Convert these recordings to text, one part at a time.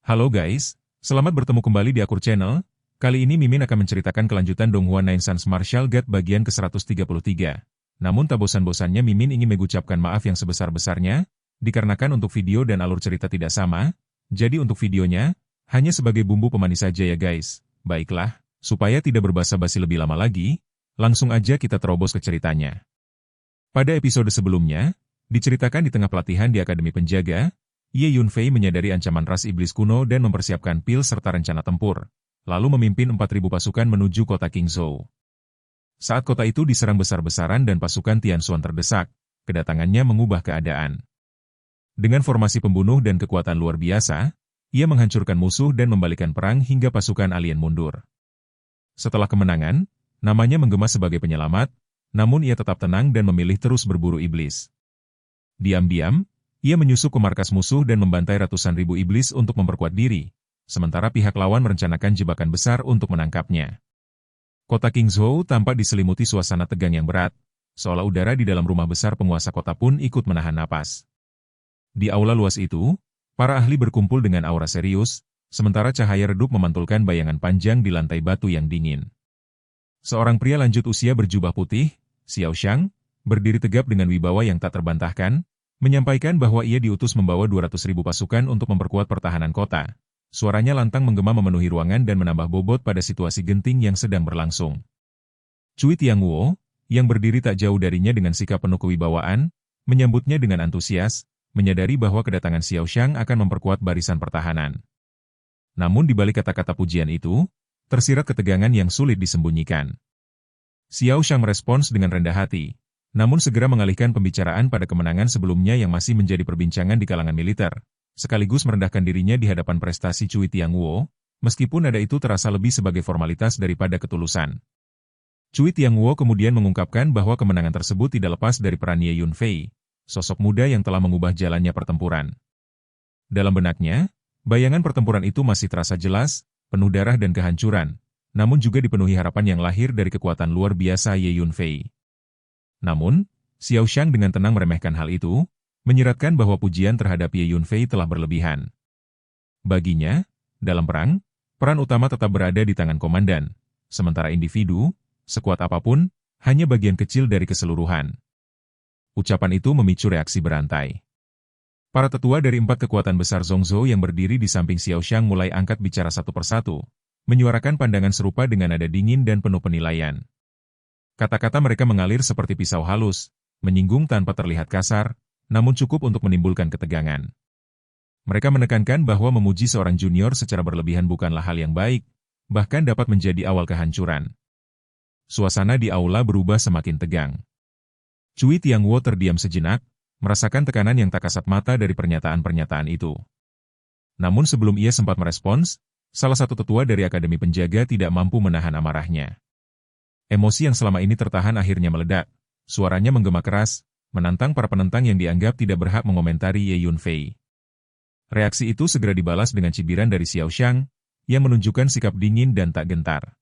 Halo guys, selamat bertemu kembali di Akur Channel. Kali ini Mimin akan menceritakan kelanjutan Donghua Nine Sons Martial God bagian ke-133. Namun tak bosan-bosannya Mimin ingin mengucapkan maaf yang sebesar-besarnya, dikarenakan untuk video dan alur cerita tidak sama, jadi untuk videonya, hanya sebagai bumbu pemanis saja ya guys. Baiklah, supaya tidak berbasa-basi lebih lama lagi, langsung aja kita terobos ke ceritanya. Pada episode sebelumnya, diceritakan di tengah pelatihan di Akademi Penjaga, Ye Yunfei menyadari ancaman ras iblis kuno dan mempersiapkan pil serta rencana tempur, lalu memimpin 4.000 pasukan menuju kota Qingzhou. Saat kota itu diserang besar-besaran dan pasukan Tianxuan terdesak, kedatangannya mengubah keadaan. Dengan formasi pembunuh dan kekuatan luar biasa, ia menghancurkan musuh dan membalikan perang hingga pasukan alien mundur. Setelah kemenangan, namanya menggema sebagai penyelamat, namun ia tetap tenang dan memilih terus berburu iblis. Diam-diam, ia menyusup ke markas musuh dan membantai ratusan ribu iblis untuk memperkuat diri, sementara pihak lawan merencanakan jebakan besar untuk menangkapnya. Kota Qingzhou tampak diselimuti suasana tegang yang berat, seolah udara di dalam rumah besar penguasa kota pun ikut menahan napas. Di aula luas itu, para ahli berkumpul dengan aura serius, sementara cahaya redup memantulkan bayangan panjang di lantai batu yang dingin. Seorang pria lanjut usia berjubah putih, Xiao Shang, berdiri tegap dengan wibawa yang tak terbantahkan, menyampaikan bahwa ia diutus membawa 200.000 pasukan untuk memperkuat pertahanan kota. Suaranya lantang menggema memenuhi ruangan dan menambah bobot pada situasi genting yang sedang berlangsung. Cui Tiangguo, yang berdiri tak jauh darinya dengan sikap penuh kewibawaan, menyambutnya dengan antusias, menyadari bahwa kedatangan Xiao Shang akan memperkuat barisan pertahanan. Namun di balik kata-kata pujian itu, tersirat ketegangan yang sulit disembunyikan. Xiao Shang merespons dengan rendah hati, namun segera mengalihkan pembicaraan pada kemenangan sebelumnya yang masih menjadi perbincangan di kalangan militer, sekaligus merendahkan dirinya di hadapan prestasi Cui Tiangguo, meskipun nada itu terasa lebih sebagai formalitas daripada ketulusan. Cui Tiangguo kemudian mengungkapkan bahwa kemenangan tersebut tidak lepas dari peran Ye Yunfei, sosok muda yang telah mengubah jalannya pertempuran. Dalam benaknya, bayangan pertempuran itu masih terasa jelas, penuh darah dan kehancuran, namun juga dipenuhi harapan yang lahir dari kekuatan luar biasa Ye Yunfei. Namun, Xiao Shang dengan tenang meremehkan hal itu, menyiratkan bahwa pujian terhadap Ye Yunfei telah berlebihan. Baginya, dalam perang, peran utama tetap berada di tangan komandan, sementara individu, sekuat apapun, hanya bagian kecil dari keseluruhan. Ucapan itu memicu reaksi berantai. Para tetua dari 4 kekuatan besar Zhongzhou yang berdiri di samping Xiao Shang mulai angkat bicara satu persatu, menyuarakan pandangan serupa dengan nada dingin dan penuh penilaian. Kata-kata mereka mengalir seperti pisau halus, menyinggung tanpa terlihat kasar, namun cukup untuk menimbulkan ketegangan. Mereka menekankan bahwa memuji seorang junior secara berlebihan bukanlah hal yang baik, bahkan dapat menjadi awal kehancuran. Suasana di aula berubah semakin tegang. Cui Tiangguo terdiam sejenak, merasakan tekanan yang tak kasat mata dari pernyataan-pernyataan itu. Namun sebelum ia sempat merespons, salah satu tetua dari Akademi Penjaga tidak mampu menahan amarahnya. Emosi yang selama ini tertahan akhirnya meledak, suaranya menggema keras, menantang para penentang yang dianggap tidak berhak mengomentari Ye Yunfei. Reaksi itu segera dibalas dengan cibiran dari Xiao Shang, yang menunjukkan sikap dingin dan tak gentar.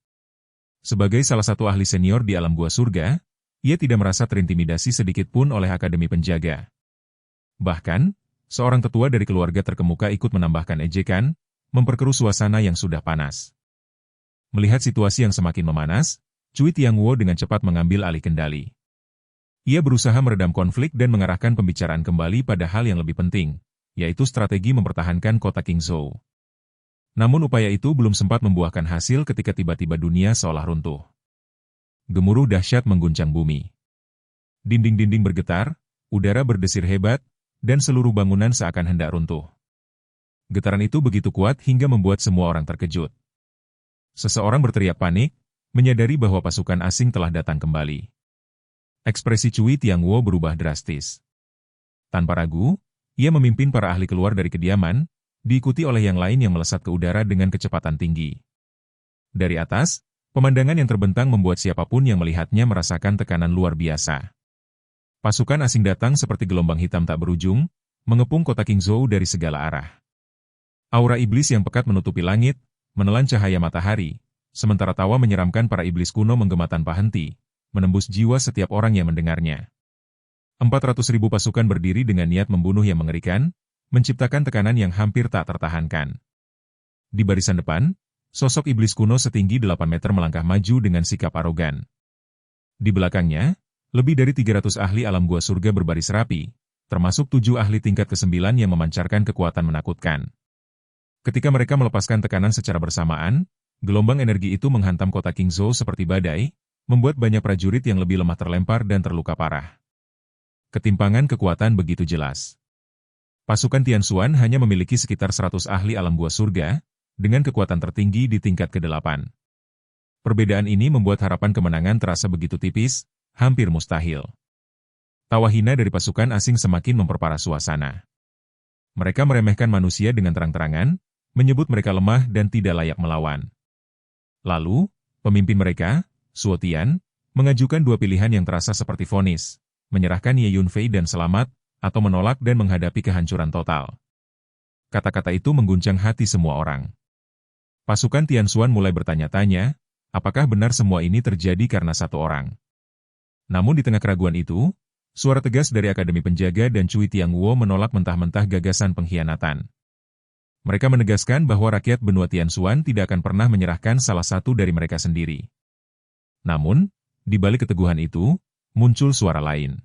Sebagai salah satu ahli senior di alam gua surga, ia tidak merasa terintimidasi sedikit pun oleh Akademi Penjaga. Bahkan, seorang tetua dari keluarga terkemuka ikut menambahkan ejekan, memperkeruh suasana yang sudah panas. Melihat situasi yang semakin memanas, Cui Tiangguo dengan cepat mengambil alih kendali. Ia berusaha meredam konflik dan mengarahkan pembicaraan kembali pada hal yang lebih penting, yaitu strategi mempertahankan kota Qingzhou. Namun upaya itu belum sempat membuahkan hasil ketika tiba-tiba dunia seolah runtuh. Gemuruh dahsyat mengguncang bumi. Dinding-dinding bergetar, udara berdesir hebat, dan seluruh bangunan seakan hendak runtuh. Getaran itu begitu kuat hingga membuat semua orang terkejut. Seseorang berteriak panik, menyadari bahwa pasukan asing telah datang kembali. Ekspresi Cui Tiangguo berubah drastis. Tanpa ragu, ia memimpin para ahli keluar dari kediaman, diikuti oleh yang lain yang melesat ke udara dengan kecepatan tinggi. Dari atas, pemandangan yang terbentang membuat siapapun yang melihatnya merasakan tekanan luar biasa. Pasukan asing datang seperti gelombang hitam tak berujung, mengepung kota Qingzhou dari segala arah. Aura iblis yang pekat menutupi langit, menelan cahaya matahari, sementara tawa menyeramkan para iblis kuno menggema tanpa henti, menembus jiwa setiap orang yang mendengarnya. 400.000 pasukan berdiri dengan niat membunuh yang mengerikan, menciptakan tekanan yang hampir tak tertahankan. Di barisan depan, sosok iblis kuno setinggi 8 meter melangkah maju dengan sikap arogan. Di belakangnya, lebih dari 300 ahli alam gua surga berbaris rapi, termasuk 7 ahli tingkat ke-9 yang memancarkan kekuatan menakutkan. Ketika mereka melepaskan tekanan secara bersamaan, gelombang energi itu menghantam kota Qingzhou seperti badai, membuat banyak prajurit yang lebih lemah terlempar dan terluka parah. Ketimpangan kekuatan begitu jelas. Pasukan Tianxuan hanya memiliki sekitar 100 ahli alam gua surga, dengan kekuatan tertinggi di tingkat ke-8. Perbedaan ini membuat harapan kemenangan terasa begitu tipis, hampir mustahil. Tawa hina dari pasukan asing semakin memperparah suasana. Mereka meremehkan manusia dengan terang-terangan, menyebut mereka lemah dan tidak layak melawan. Lalu, pemimpin mereka, Suo Tian, mengajukan 2 pilihan yang terasa seperti vonis, menyerahkan Ye Yunfei dan selamat, atau menolak dan menghadapi kehancuran total. Kata-kata itu mengguncang hati semua orang. Pasukan Tianxuan mulai bertanya-tanya, apakah benar semua ini terjadi karena satu orang. Namun di tengah keraguan itu, suara tegas dari Akademi Penjaga dan Cui Tiangguo menolak mentah-mentah gagasan pengkhianatan. Mereka menegaskan bahwa rakyat benua Tianxuan tidak akan pernah menyerahkan salah satu dari mereka sendiri. Namun, di balik keteguhan itu, muncul suara lain.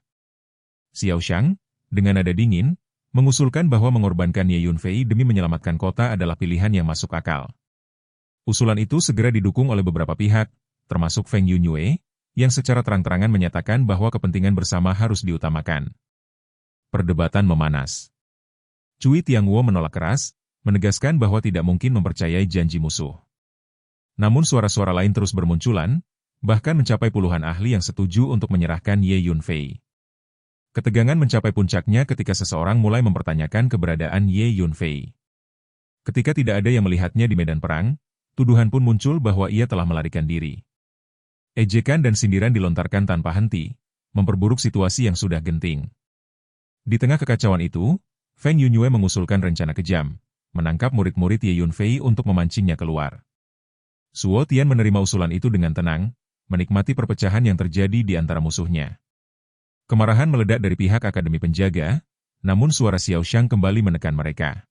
Xiao Shang, dengan nada dingin, mengusulkan bahwa mengorbankan Ye Yunfei demi menyelamatkan kota adalah pilihan yang masuk akal. Usulan itu segera didukung oleh beberapa pihak, termasuk Feng Yunyue, yang secara terang-terangan menyatakan bahwa kepentingan bersama harus diutamakan. Perdebatan memanas. Cui Tiangguo menolak keras, menegaskan bahwa tidak mungkin mempercayai janji musuh. Namun suara-suara lain terus bermunculan, bahkan mencapai puluhan ahli yang setuju untuk menyerahkan Ye Yunfei. Ketegangan mencapai puncaknya ketika seseorang mulai mempertanyakan keberadaan Ye Yunfei. Ketika tidak ada yang melihatnya di medan perang, tuduhan pun muncul bahwa ia telah melarikan diri. Ejekan dan sindiran dilontarkan tanpa henti, memperburuk situasi yang sudah genting. Di tengah kekacauan itu, Feng Yunyue mengusulkan rencana kejam, menangkap murid-murid Ye Yunfei untuk memancingnya keluar. Suo Tian menerima usulan itu dengan tenang, menikmati perpecahan yang terjadi di antara musuhnya. Kemarahan meledak dari pihak Akademi Penjaga, namun suara Xiao Shang kembali menekan mereka.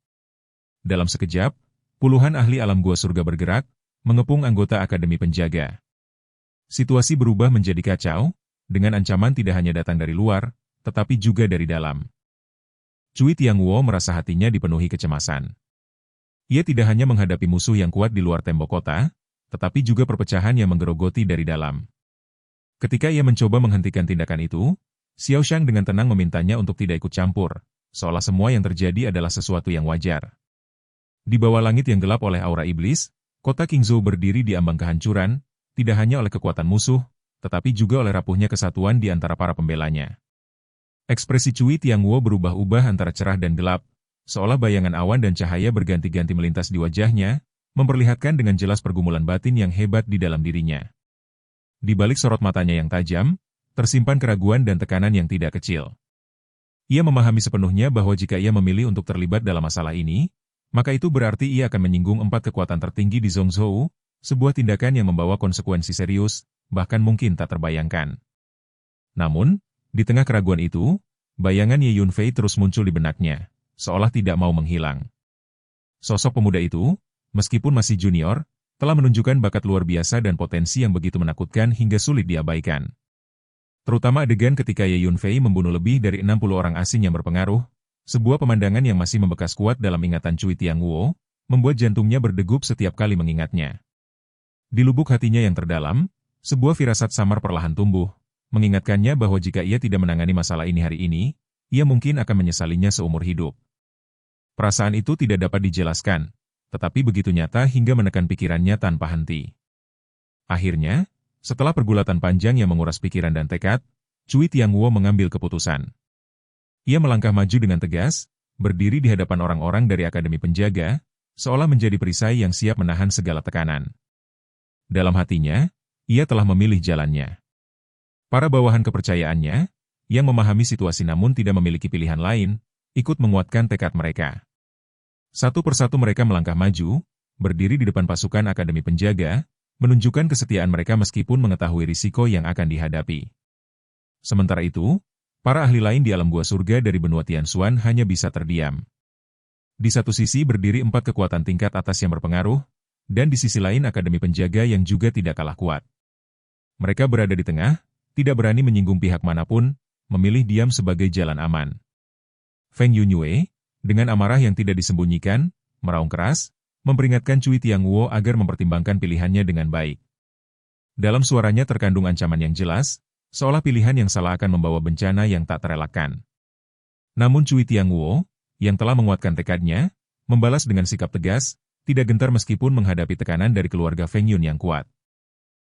Dalam sekejap, puluhan ahli alam gua surga bergerak, mengepung anggota Akademi Penjaga. Situasi berubah menjadi kacau, dengan ancaman tidak hanya datang dari luar, tetapi juga dari dalam. Cui Tiangguo merasa hatinya dipenuhi kecemasan. Ia tidak hanya menghadapi musuh yang kuat di luar tembok kota, tetapi juga perpecahan yang menggerogoti dari dalam. Ketika ia mencoba menghentikan tindakan itu, Xiao Shang dengan tenang memintanya untuk tidak ikut campur, seolah semua yang terjadi adalah sesuatu yang wajar. Di bawah langit yang gelap oleh aura iblis, kota Qingzhou berdiri di ambang kehancuran, tidak hanya oleh kekuatan musuh, tetapi juga oleh rapuhnya kesatuan di antara para pembelanya. Ekspresi Cui Tiangguo berubah-ubah antara cerah dan gelap, seolah bayangan awan dan cahaya berganti-ganti melintas di wajahnya, memperlihatkan dengan jelas pergumulan batin yang hebat di dalam dirinya. Di balik sorot matanya yang tajam, tersimpan keraguan dan tekanan yang tidak kecil. Ia memahami sepenuhnya bahwa jika ia memilih untuk terlibat dalam masalah ini, maka itu berarti ia akan menyinggung 4 kekuatan tertinggi di Zhongzhou, sebuah tindakan yang membawa konsekuensi serius, bahkan mungkin tak terbayangkan. Namun, di tengah keraguan itu, bayangan Ye Yunfei terus muncul di benaknya, seolah tidak mau menghilang. Sosok pemuda itu, meskipun masih junior, telah menunjukkan bakat luar biasa dan potensi yang begitu menakutkan hingga sulit diabaikan. Terutama adegan ketika Ye Yunfei membunuh lebih dari 60 orang asing yang berpengaruh, sebuah pemandangan yang masih membekas kuat dalam ingatan Cui Tiangguo, membuat jantungnya berdegup setiap kali mengingatnya. Di lubuk hatinya yang terdalam, sebuah firasat samar perlahan tumbuh, mengingatkannya bahwa jika ia tidak menangani masalah ini hari ini, ia mungkin akan menyesalinya seumur hidup. Perasaan itu tidak dapat dijelaskan, tetapi begitu nyata hingga menekan pikirannya tanpa henti. Akhirnya, setelah pergulatan panjang yang menguras pikiran dan tekad, Cui Tiangguo mengambil keputusan. Ia melangkah maju dengan tegas, berdiri di hadapan orang-orang dari Akademi Penjaga, seolah menjadi perisai yang siap menahan segala tekanan. Dalam hatinya, ia telah memilih jalannya. Para bawahan kepercayaannya, yang memahami situasi namun tidak memiliki pilihan lain, ikut menguatkan tekad mereka. Satu persatu mereka melangkah maju, berdiri di depan pasukan Akademi Penjaga, menunjukkan kesetiaan mereka meskipun mengetahui risiko yang akan dihadapi. Sementara itu, para ahli lain di alam gua surga dari benua Tianxuan hanya bisa terdiam. Di satu sisi berdiri 4 kekuatan tingkat atas yang berpengaruh, dan di sisi lain Akademi Penjaga yang juga tidak kalah kuat. Mereka berada di tengah, tidak berani menyinggung pihak manapun, memilih diam sebagai jalan aman. Feng Yunyue, dengan amarah yang tidak disembunyikan, meraung keras, memperingatkan Cui Tianguo agar mempertimbangkan pilihannya dengan baik. Dalam suaranya terkandung ancaman yang jelas, seolah pilihan yang salah akan membawa bencana yang tak terelakkan. Namun Cui Tianguo, yang telah menguatkan tekadnya, membalas dengan sikap tegas, tidak gentar meskipun menghadapi tekanan dari keluarga Feng Yun yang kuat.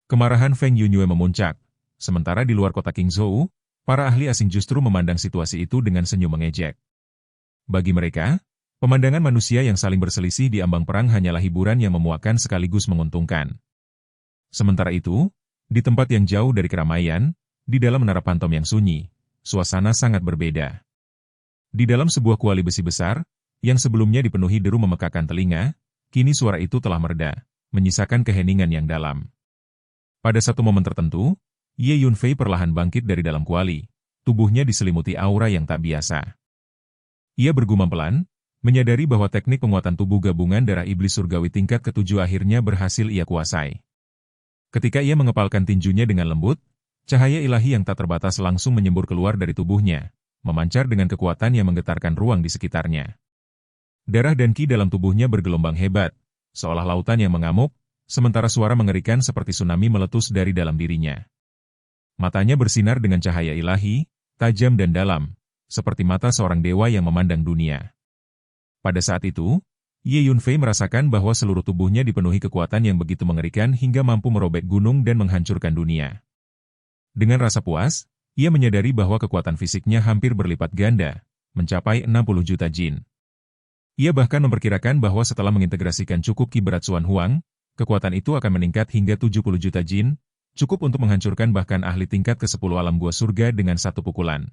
Kemarahan Feng Yunyue memuncak, sementara di luar kota Qingzhou, para ahli asing justru memandang situasi itu dengan senyum mengejek. Bagi mereka, pemandangan manusia yang saling berselisih di ambang perang hanyalah hiburan yang memuakkan sekaligus menguntungkan. Sementara itu, di tempat yang jauh dari keramaian, di dalam menara pantom yang sunyi, suasana sangat berbeda. Di dalam sebuah kuali besi besar, yang sebelumnya dipenuhi deru memekakan telinga, kini suara itu telah mereda, menyisakan keheningan yang dalam. Pada satu momen tertentu, Ye Yunfei perlahan bangkit dari dalam kuali, tubuhnya diselimuti aura yang tak biasa. Ia bergumam pelan, menyadari bahwa teknik penguatan tubuh gabungan darah iblis surgawi tingkat ke-7 akhirnya berhasil ia kuasai. Ketika ia mengepalkan tinjunya dengan lembut, cahaya ilahi yang tak terbatas langsung menyembur keluar dari tubuhnya, memancar dengan kekuatan yang menggetarkan ruang di sekitarnya. Darah dan ki dalam tubuhnya bergelombang hebat, seolah lautan yang mengamuk, sementara suara mengerikan seperti tsunami meletus dari dalam dirinya. Matanya bersinar dengan cahaya ilahi, tajam dan dalam, seperti mata seorang dewa yang memandang dunia. Pada saat itu, Ye Yunfei merasakan bahwa seluruh tubuhnya dipenuhi kekuatan yang begitu mengerikan hingga mampu merobek gunung dan menghancurkan dunia. Dengan rasa puas, ia menyadari bahwa kekuatan fisiknya hampir berlipat ganda, mencapai 60 juta jin. Ia bahkan memperkirakan bahwa setelah mengintegrasikan cukup ki berat Xuan Huang, kekuatan itu akan meningkat hingga 70 juta jin, cukup untuk menghancurkan bahkan ahli tingkat ke-10 alam gua surga dengan satu pukulan.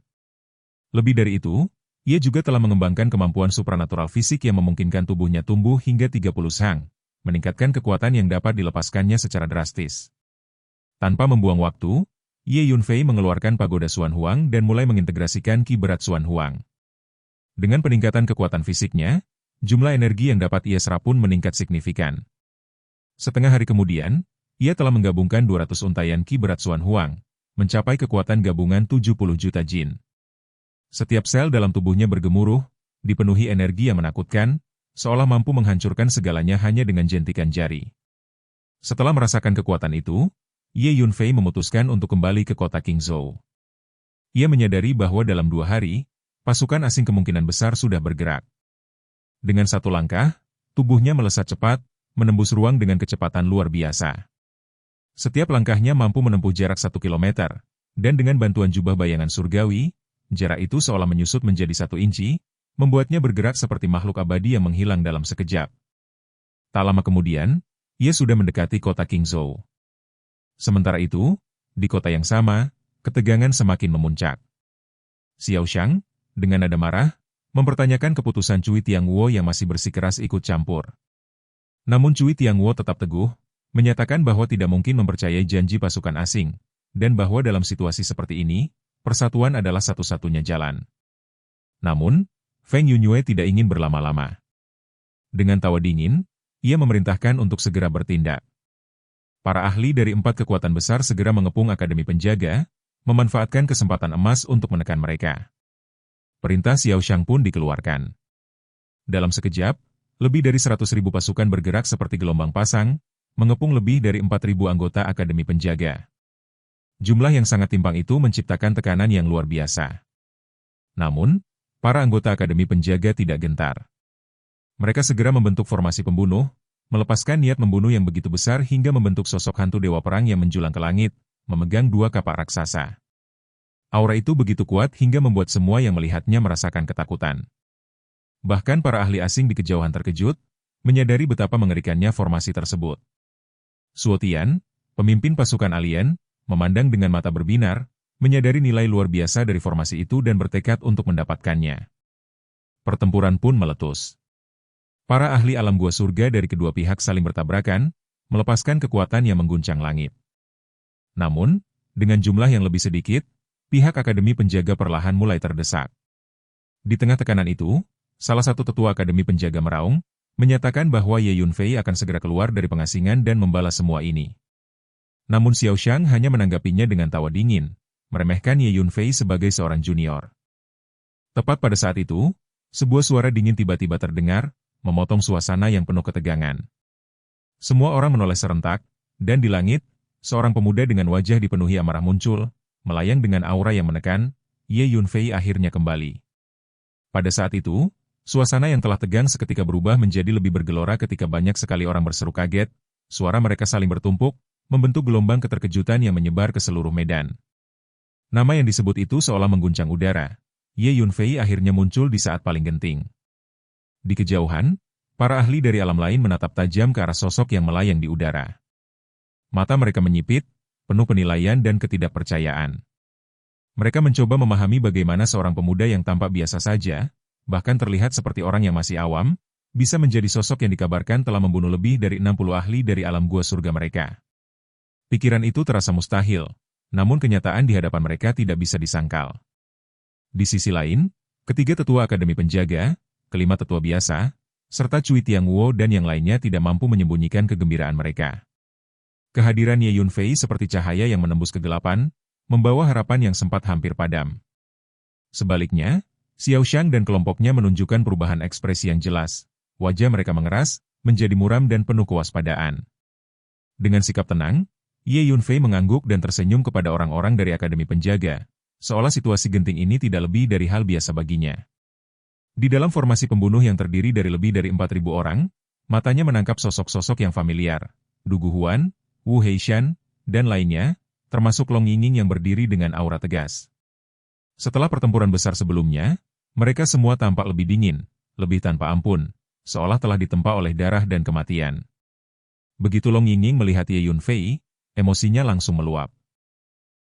Lebih dari itu, ia juga telah mengembangkan kemampuan supranatural fisik yang memungkinkan tubuhnya tumbuh hingga 30 sang, meningkatkan kekuatan yang dapat dilepaskannya secara drastis. Tanpa membuang waktu, Ye Yunfei mengeluarkan pagoda Xuan Huang dan mulai mengintegrasikan ki berat Xuan Huang. Dengan peningkatan kekuatan fisiknya, jumlah energi yang dapat ia serap pun meningkat signifikan. Setengah hari kemudian, ia telah menggabungkan 200 untaian ki berat Xuan Huang, mencapai kekuatan gabungan 70 juta jin. Setiap sel dalam tubuhnya bergemuruh, dipenuhi energi yang menakutkan, seolah mampu menghancurkan segalanya hanya dengan jentikan jari. Setelah merasakan kekuatan itu, Ye Yunfei memutuskan untuk kembali ke kota Qingzhou. Ia menyadari bahwa dalam 2 hari, pasukan asing kemungkinan besar sudah bergerak. Dengan satu langkah, tubuhnya melesat cepat, menembus ruang dengan kecepatan luar biasa. Setiap langkahnya mampu menempuh jarak 1 kilometer, dan dengan bantuan jubah bayangan surgawi, jarak itu seolah menyusut menjadi 1 inci, membuatnya bergerak seperti makhluk abadi yang menghilang dalam sekejap. Tak lama kemudian, ia sudah mendekati kota Qingzhou. Sementara itu, di kota yang sama, ketegangan semakin memuncak. Xiao Shang, dengan nada marah, mempertanyakan keputusan Cui Tianguo yang masih bersikeras ikut campur. Namun Cui Tianguo tetap teguh, menyatakan bahwa tidak mungkin mempercayai janji pasukan asing, dan bahwa dalam situasi seperti ini, persatuan adalah satu-satunya jalan. Namun, Feng Yunyue tidak ingin berlama-lama. Dengan tawa dingin, ia memerintahkan untuk segera bertindak. Para ahli dari 4 kekuatan besar segera mengepung Akademi Penjaga, memanfaatkan kesempatan emas untuk menekan mereka. Perintah Xiao Shang pun dikeluarkan. Dalam sekejap, lebih dari 100.000 pasukan bergerak seperti gelombang pasang, mengepung lebih dari 4.000 anggota Akademi Penjaga. Jumlah yang sangat timpang itu menciptakan tekanan yang luar biasa. Namun, para anggota Akademi Penjaga tidak gentar. Mereka segera membentuk formasi pembunuh, melepaskan niat membunuh yang begitu besar hingga membentuk sosok hantu dewa perang yang menjulang ke langit, memegang 2 kapak raksasa. Aura itu begitu kuat hingga membuat semua yang melihatnya merasakan ketakutan. Bahkan para ahli asing di kejauhan terkejut, menyadari betapa mengerikannya formasi tersebut. Suo Tian, pemimpin pasukan alien, memandang dengan mata berbinar, menyadari nilai luar biasa dari formasi itu dan bertekad untuk mendapatkannya. Pertempuran pun meletus. Para ahli alam gua surga dari kedua pihak saling bertabrakan, melepaskan kekuatan yang mengguncang langit. Namun, dengan jumlah yang lebih sedikit, pihak Akademi Penjaga perlahan mulai terdesak. Di tengah tekanan itu, Salah satu tetua Akademi Penjaga meraung, menyatakan bahwa Ye Yunfei akan segera keluar dari pengasingan dan membalas semua ini. Namun Xiao Xiang hanya menanggapinya dengan tawa dingin, meremehkan Ye Yunfei sebagai seorang junior. Tepat pada saat itu, sebuah suara dingin tiba-tiba terdengar, memotong suasana yang penuh ketegangan. Semua orang menoleh serentak, dan di langit, seorang pemuda dengan wajah dipenuhi amarah muncul, melayang dengan aura yang menekan. Ye Yunfei akhirnya kembali. Pada saat itu, suasana yang telah tegang seketika berubah menjadi lebih bergelora ketika banyak sekali orang berseru kaget, suara mereka saling bertumpuk, membentuk gelombang keterkejutan yang menyebar ke seluruh medan. Nama yang disebut itu seolah mengguncang udara. Ye Yunfei akhirnya muncul di saat paling genting. Di kejauhan, para ahli dari alam lain menatap tajam ke arah sosok yang melayang di udara. Mata mereka menyipit, penuh penilaian dan ketidakpercayaan. Mereka mencoba memahami bagaimana seorang pemuda yang tampak biasa saja, bahkan terlihat seperti orang yang masih awam, bisa menjadi sosok yang dikabarkan telah membunuh lebih dari 60 ahli dari alam gua surga mereka. Pikiran itu terasa mustahil, namun kenyataan di hadapan mereka tidak bisa disangkal. Di sisi lain, ketiga tetua Akademi Penjaga, kelima tetua biasa, serta Cui Tiangguo dan yang lainnya tidak mampu menyembunyikan kegembiraan mereka. Kehadiran Ye Yunfei seperti cahaya yang menembus kegelapan, membawa harapan yang sempat hampir padam. Sebaliknya, Xiao Xiang dan kelompoknya menunjukkan perubahan ekspresi yang jelas. Wajah mereka mengeras, menjadi muram dan penuh kewaspadaan. Dengan sikap tenang, Ye Yunfei mengangguk dan tersenyum kepada orang-orang dari Akademi Penjaga, seolah situasi genting ini tidak lebih dari hal biasa baginya. Di dalam formasi pembunuh yang terdiri dari lebih dari 4.000 orang, matanya menangkap sosok-sosok yang familiar, Du Guhuan, Wu Heishan, dan lainnya, termasuk Long Yingning yang berdiri dengan aura tegas. Setelah pertempuran besar sebelumnya, mereka semua tampak lebih dingin, lebih tanpa ampun, seolah telah ditempa oleh darah dan kematian. Begitu Long Yingning melihat Ye Yunfei, emosinya langsung meluap.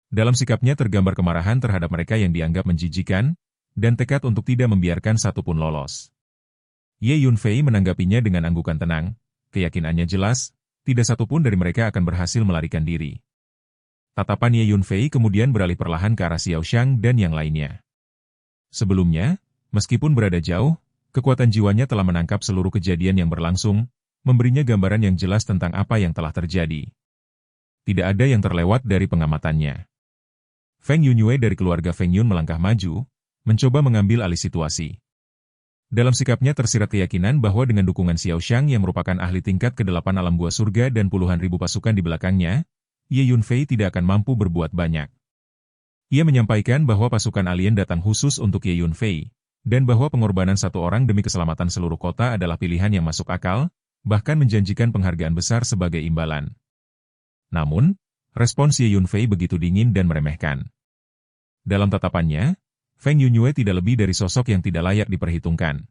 Dalam sikapnya tergambar kemarahan terhadap mereka yang dianggap menjijikan, dan tekad untuk tidak membiarkan satupun lolos. Ye Yunfei menanggapinya dengan anggukan tenang, keyakinannya jelas, tidak satupun dari mereka akan berhasil melarikan diri. Tatapan Ye Yunfei kemudian beralih perlahan ke arah Xiao Xiang dan yang lainnya. Sebelumnya, meskipun berada jauh, kekuatan jiwanya telah menangkap seluruh kejadian yang berlangsung, memberinya gambaran yang jelas tentang apa yang telah terjadi. Tidak ada yang terlewat dari pengamatannya. Feng Yunyue dari keluarga Feng Yun melangkah maju, mencoba mengambil alih situasi. Dalam sikapnya tersirat keyakinan bahwa dengan dukungan Xiao Xiang yang merupakan ahli tingkat ke-8 alam gua surga dan puluhan ribu pasukan di belakangnya, Ye Yunfei tidak akan mampu berbuat banyak. Ia menyampaikan bahwa pasukan alien datang khusus untuk Ye Yunfei, dan bahwa pengorbanan satu orang demi keselamatan seluruh kota adalah pilihan yang masuk akal, bahkan menjanjikan penghargaan besar sebagai imbalan. Namun, respons Ye Yunfei begitu dingin dan meremehkan. Dalam tatapannya, Feng Yunyue tidak lebih dari sosok yang tidak layak diperhitungkan.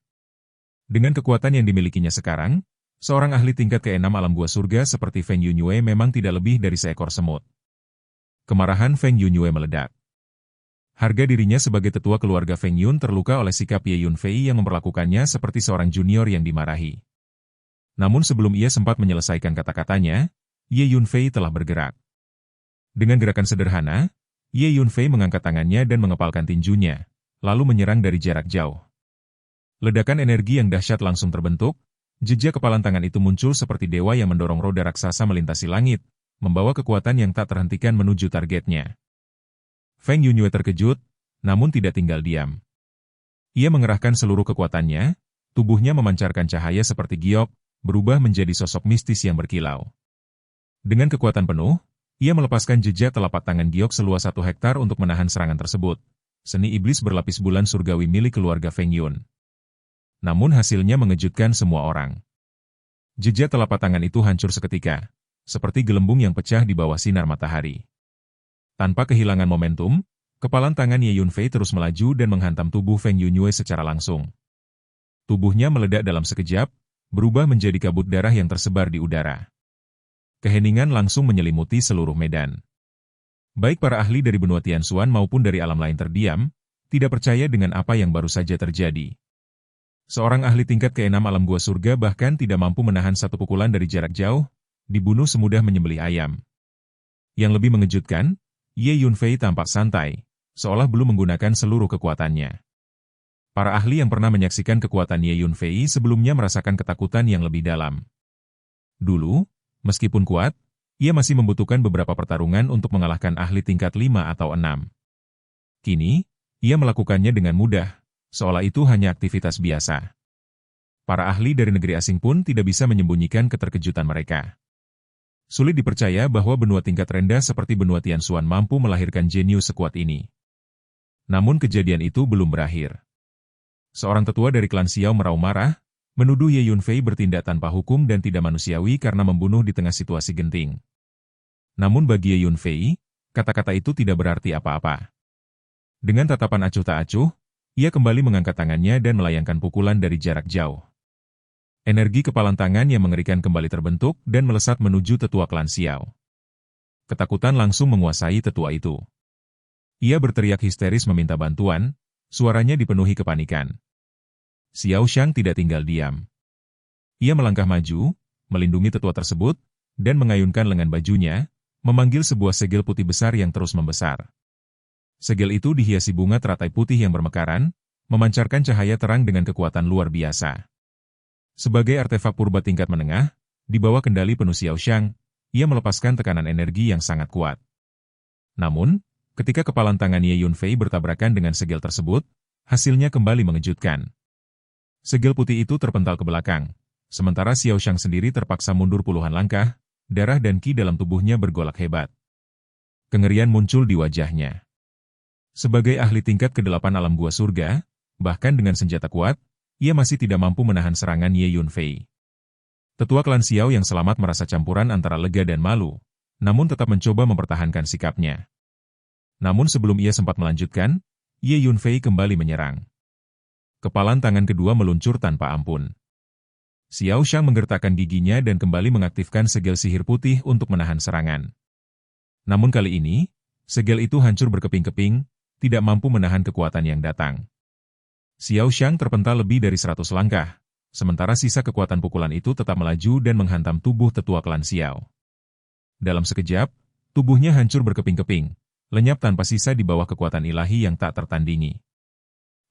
Dengan kekuatan yang dimilikinya sekarang, seorang ahli tingkat ke-6 alam gua surga seperti Feng Yunyue memang tidak lebih dari seekor semut. Kemarahan Feng Yunyue meledak. Harga dirinya sebagai tetua keluarga Feng Yun terluka oleh sikap Ye Yunfei yang memperlakukannya seperti seorang junior yang dimarahi. Namun sebelum ia sempat menyelesaikan kata-katanya, Ye Yunfei telah bergerak. Dengan gerakan sederhana, Ye Yunfei mengangkat tangannya dan mengepalkan tinjunya, lalu menyerang dari jarak jauh. Ledakan energi yang dahsyat langsung terbentuk, jejak kepalan tangan itu muncul seperti dewa yang mendorong roda raksasa melintasi langit, membawa kekuatan yang tak terhentikan menuju targetnya. Feng Yunyue terkejut, namun tidak tinggal diam. Ia mengerahkan seluruh kekuatannya, tubuhnya memancarkan cahaya seperti giok, berubah menjadi sosok mistis yang berkilau. Dengan kekuatan penuh, ia melepaskan jejak telapak tangan giok seluas 1 hektar untuk menahan serangan tersebut, seni iblis berlapis bulan surgawi milik keluarga Feng Yun. Namun hasilnya mengejutkan semua orang. Jejak telapak tangan itu hancur seketika, seperti gelembung yang pecah di bawah sinar matahari. Tanpa kehilangan momentum, kepalan tangan Ye Yunfei terus melaju dan menghantam tubuh Feng Yunyue secara langsung. Tubuhnya meledak dalam sekejap, berubah menjadi kabut darah yang tersebar di udara. Keheningan langsung menyelimuti seluruh medan. Baik para ahli dari benua Tianxuan maupun dari alam lain terdiam, tidak percaya dengan apa yang baru saja terjadi. Seorang ahli tingkat ke-6 alam gua surga bahkan tidak mampu menahan satu pukulan dari jarak jauh, dibunuh semudah menyembelih ayam. Yang lebih mengejutkan, Ye Yunfei tampak santai, seolah belum menggunakan seluruh kekuatannya. Para ahli yang pernah menyaksikan kekuatan Ye Yunfei sebelumnya merasakan ketakutan yang lebih dalam. Dulu, meskipun kuat, ia masih membutuhkan beberapa pertarungan untuk mengalahkan ahli tingkat 5 atau 6. Kini, ia melakukannya dengan mudah, seolah itu hanya aktivitas biasa. Para ahli dari negeri asing pun tidak bisa menyembunyikan keterkejutan mereka. Sulit dipercaya bahwa benua tingkat rendah seperti benua Tianxuan mampu melahirkan jenius sekuat ini. Namun kejadian itu belum berakhir. Seorang tetua dari klan Xiao meraung marah, menuduh Ye Yunfei bertindak tanpa hukum dan tidak manusiawi karena membunuh di tengah situasi genting. Namun bagi Ye Yunfei, kata-kata itu tidak berarti apa-apa. Dengan tatapan acuh tak acuh, ia kembali mengangkat tangannya dan melayangkan pukulan dari jarak jauh. Energi kepalan tangan yang mengerikan kembali terbentuk dan melesat menuju tetua klan Xiao. Ketakutan langsung menguasai tetua itu. Ia berteriak histeris meminta bantuan, suaranya dipenuhi kepanikan. Xiao Shang tidak tinggal diam. Ia melangkah maju, melindungi tetua tersebut, dan mengayunkan lengan bajunya, memanggil sebuah segel putih besar yang terus membesar. Segel itu dihiasi bunga teratai putih yang bermekaran, memancarkan cahaya terang dengan kekuatan luar biasa. Sebagai artefak purba tingkat menengah, di bawah kendali penuh Xiao Shang, ia melepaskan tekanan energi yang sangat kuat. Namun, ketika kepalan tangan Ye Yunfei bertabrakan dengan segel tersebut, hasilnya kembali mengejutkan. Segel putih itu terpental ke belakang, sementara Xiao Shang sendiri terpaksa mundur puluhan langkah, darah dan ki dalam tubuhnya bergolak hebat. Kengerian muncul di wajahnya. Sebagai ahli tingkat ke-8 alam gua surga, bahkan dengan senjata kuat, ia masih tidak mampu menahan serangan Ye Yunfei. Tetua klan Xiao yang selamat merasa campuran antara lega dan malu, namun tetap mencoba mempertahankan sikapnya. Namun sebelum ia sempat melanjutkan, Ye Yunfei kembali menyerang. Kepalan tangan kedua meluncur tanpa ampun. Xiao Shang menggertakkan giginya dan kembali mengaktifkan segel sihir putih untuk menahan serangan. Namun kali ini, segel itu hancur berkeping-keping, tidak mampu menahan kekuatan yang datang. Xiao Shang terpental lebih dari 100 langkah, sementara sisa kekuatan pukulan itu tetap melaju dan menghantam tubuh tetua klan Xiao. Dalam sekejap, tubuhnya hancur berkeping-keping, lenyap tanpa sisa di bawah kekuatan ilahi yang tak tertandingi.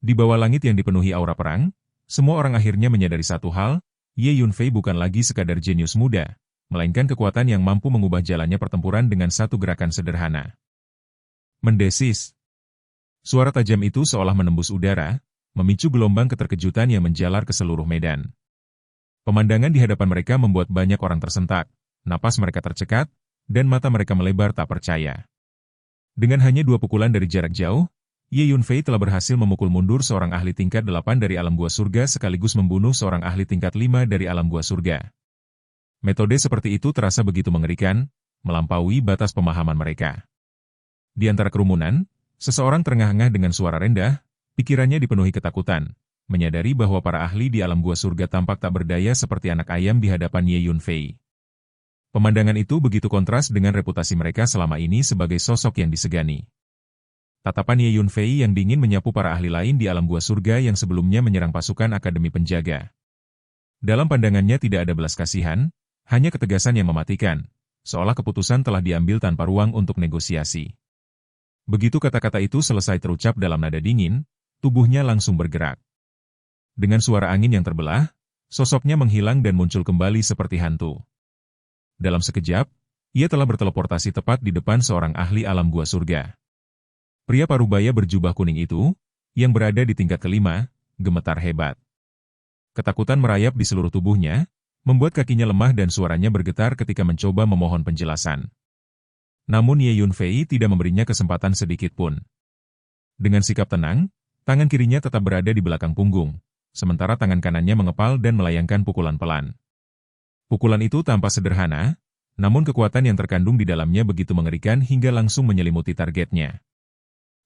Di bawah langit yang dipenuhi aura perang, semua orang akhirnya menyadari satu hal, Ye Yunfei bukan lagi sekadar jenius muda, melainkan kekuatan yang mampu mengubah jalannya pertempuran dengan satu gerakan sederhana. Mendesis. Suara tajam itu seolah menembus udara, memicu gelombang keterkejutan yang menjalar ke seluruh medan. Pemandangan di hadapan mereka membuat banyak orang tersentak, napas mereka tercekat, dan mata mereka melebar tak percaya. Dengan hanya 2 pukulan dari jarak jauh, Ye Yunfei telah berhasil memukul mundur seorang ahli tingkat 8 dari alam gua surga sekaligus membunuh seorang ahli tingkat 5 dari alam gua surga. Metode seperti itu terasa begitu mengerikan, melampaui batas pemahaman mereka. Di antara kerumunan, seseorang terengah-engah dengan suara rendah, pikirannya dipenuhi ketakutan, menyadari bahwa para ahli di alam gua surga tampak tak berdaya seperti anak ayam di hadapan Ye Yunfei. Pemandangan itu begitu kontras dengan reputasi mereka selama ini sebagai sosok yang disegani. Tatapan Ye Yunfei yang dingin menyapu para ahli lain di alam gua surga yang sebelumnya menyerang pasukan Akademi Penjaga. Dalam pandangannya tidak ada belas kasihan, hanya ketegasan yang mematikan, seolah keputusan telah diambil tanpa ruang untuk negosiasi. Begitu kata-kata itu selesai terucap dalam nada dingin, tubuhnya langsung bergerak. Dengan suara angin yang terbelah, sosoknya menghilang dan muncul kembali seperti hantu. Dalam sekejap, ia telah berteleportasi tepat di depan seorang ahli alam gua surga. Pria parubaya berjubah kuning itu, yang berada di tingkat ke-5, gemetar hebat. Ketakutan merayap di seluruh tubuhnya, membuat kakinya lemah dan suaranya bergetar ketika mencoba memohon penjelasan. Namun Ye Yunfei tidak memberinya kesempatan sedikit pun. Dengan sikap tenang, tangan kirinya tetap berada di belakang punggung, sementara tangan kanannya mengepal dan melayangkan pukulan pelan. Pukulan itu tampak sederhana, namun kekuatan yang terkandung di dalamnya begitu mengerikan hingga langsung menyelimuti targetnya.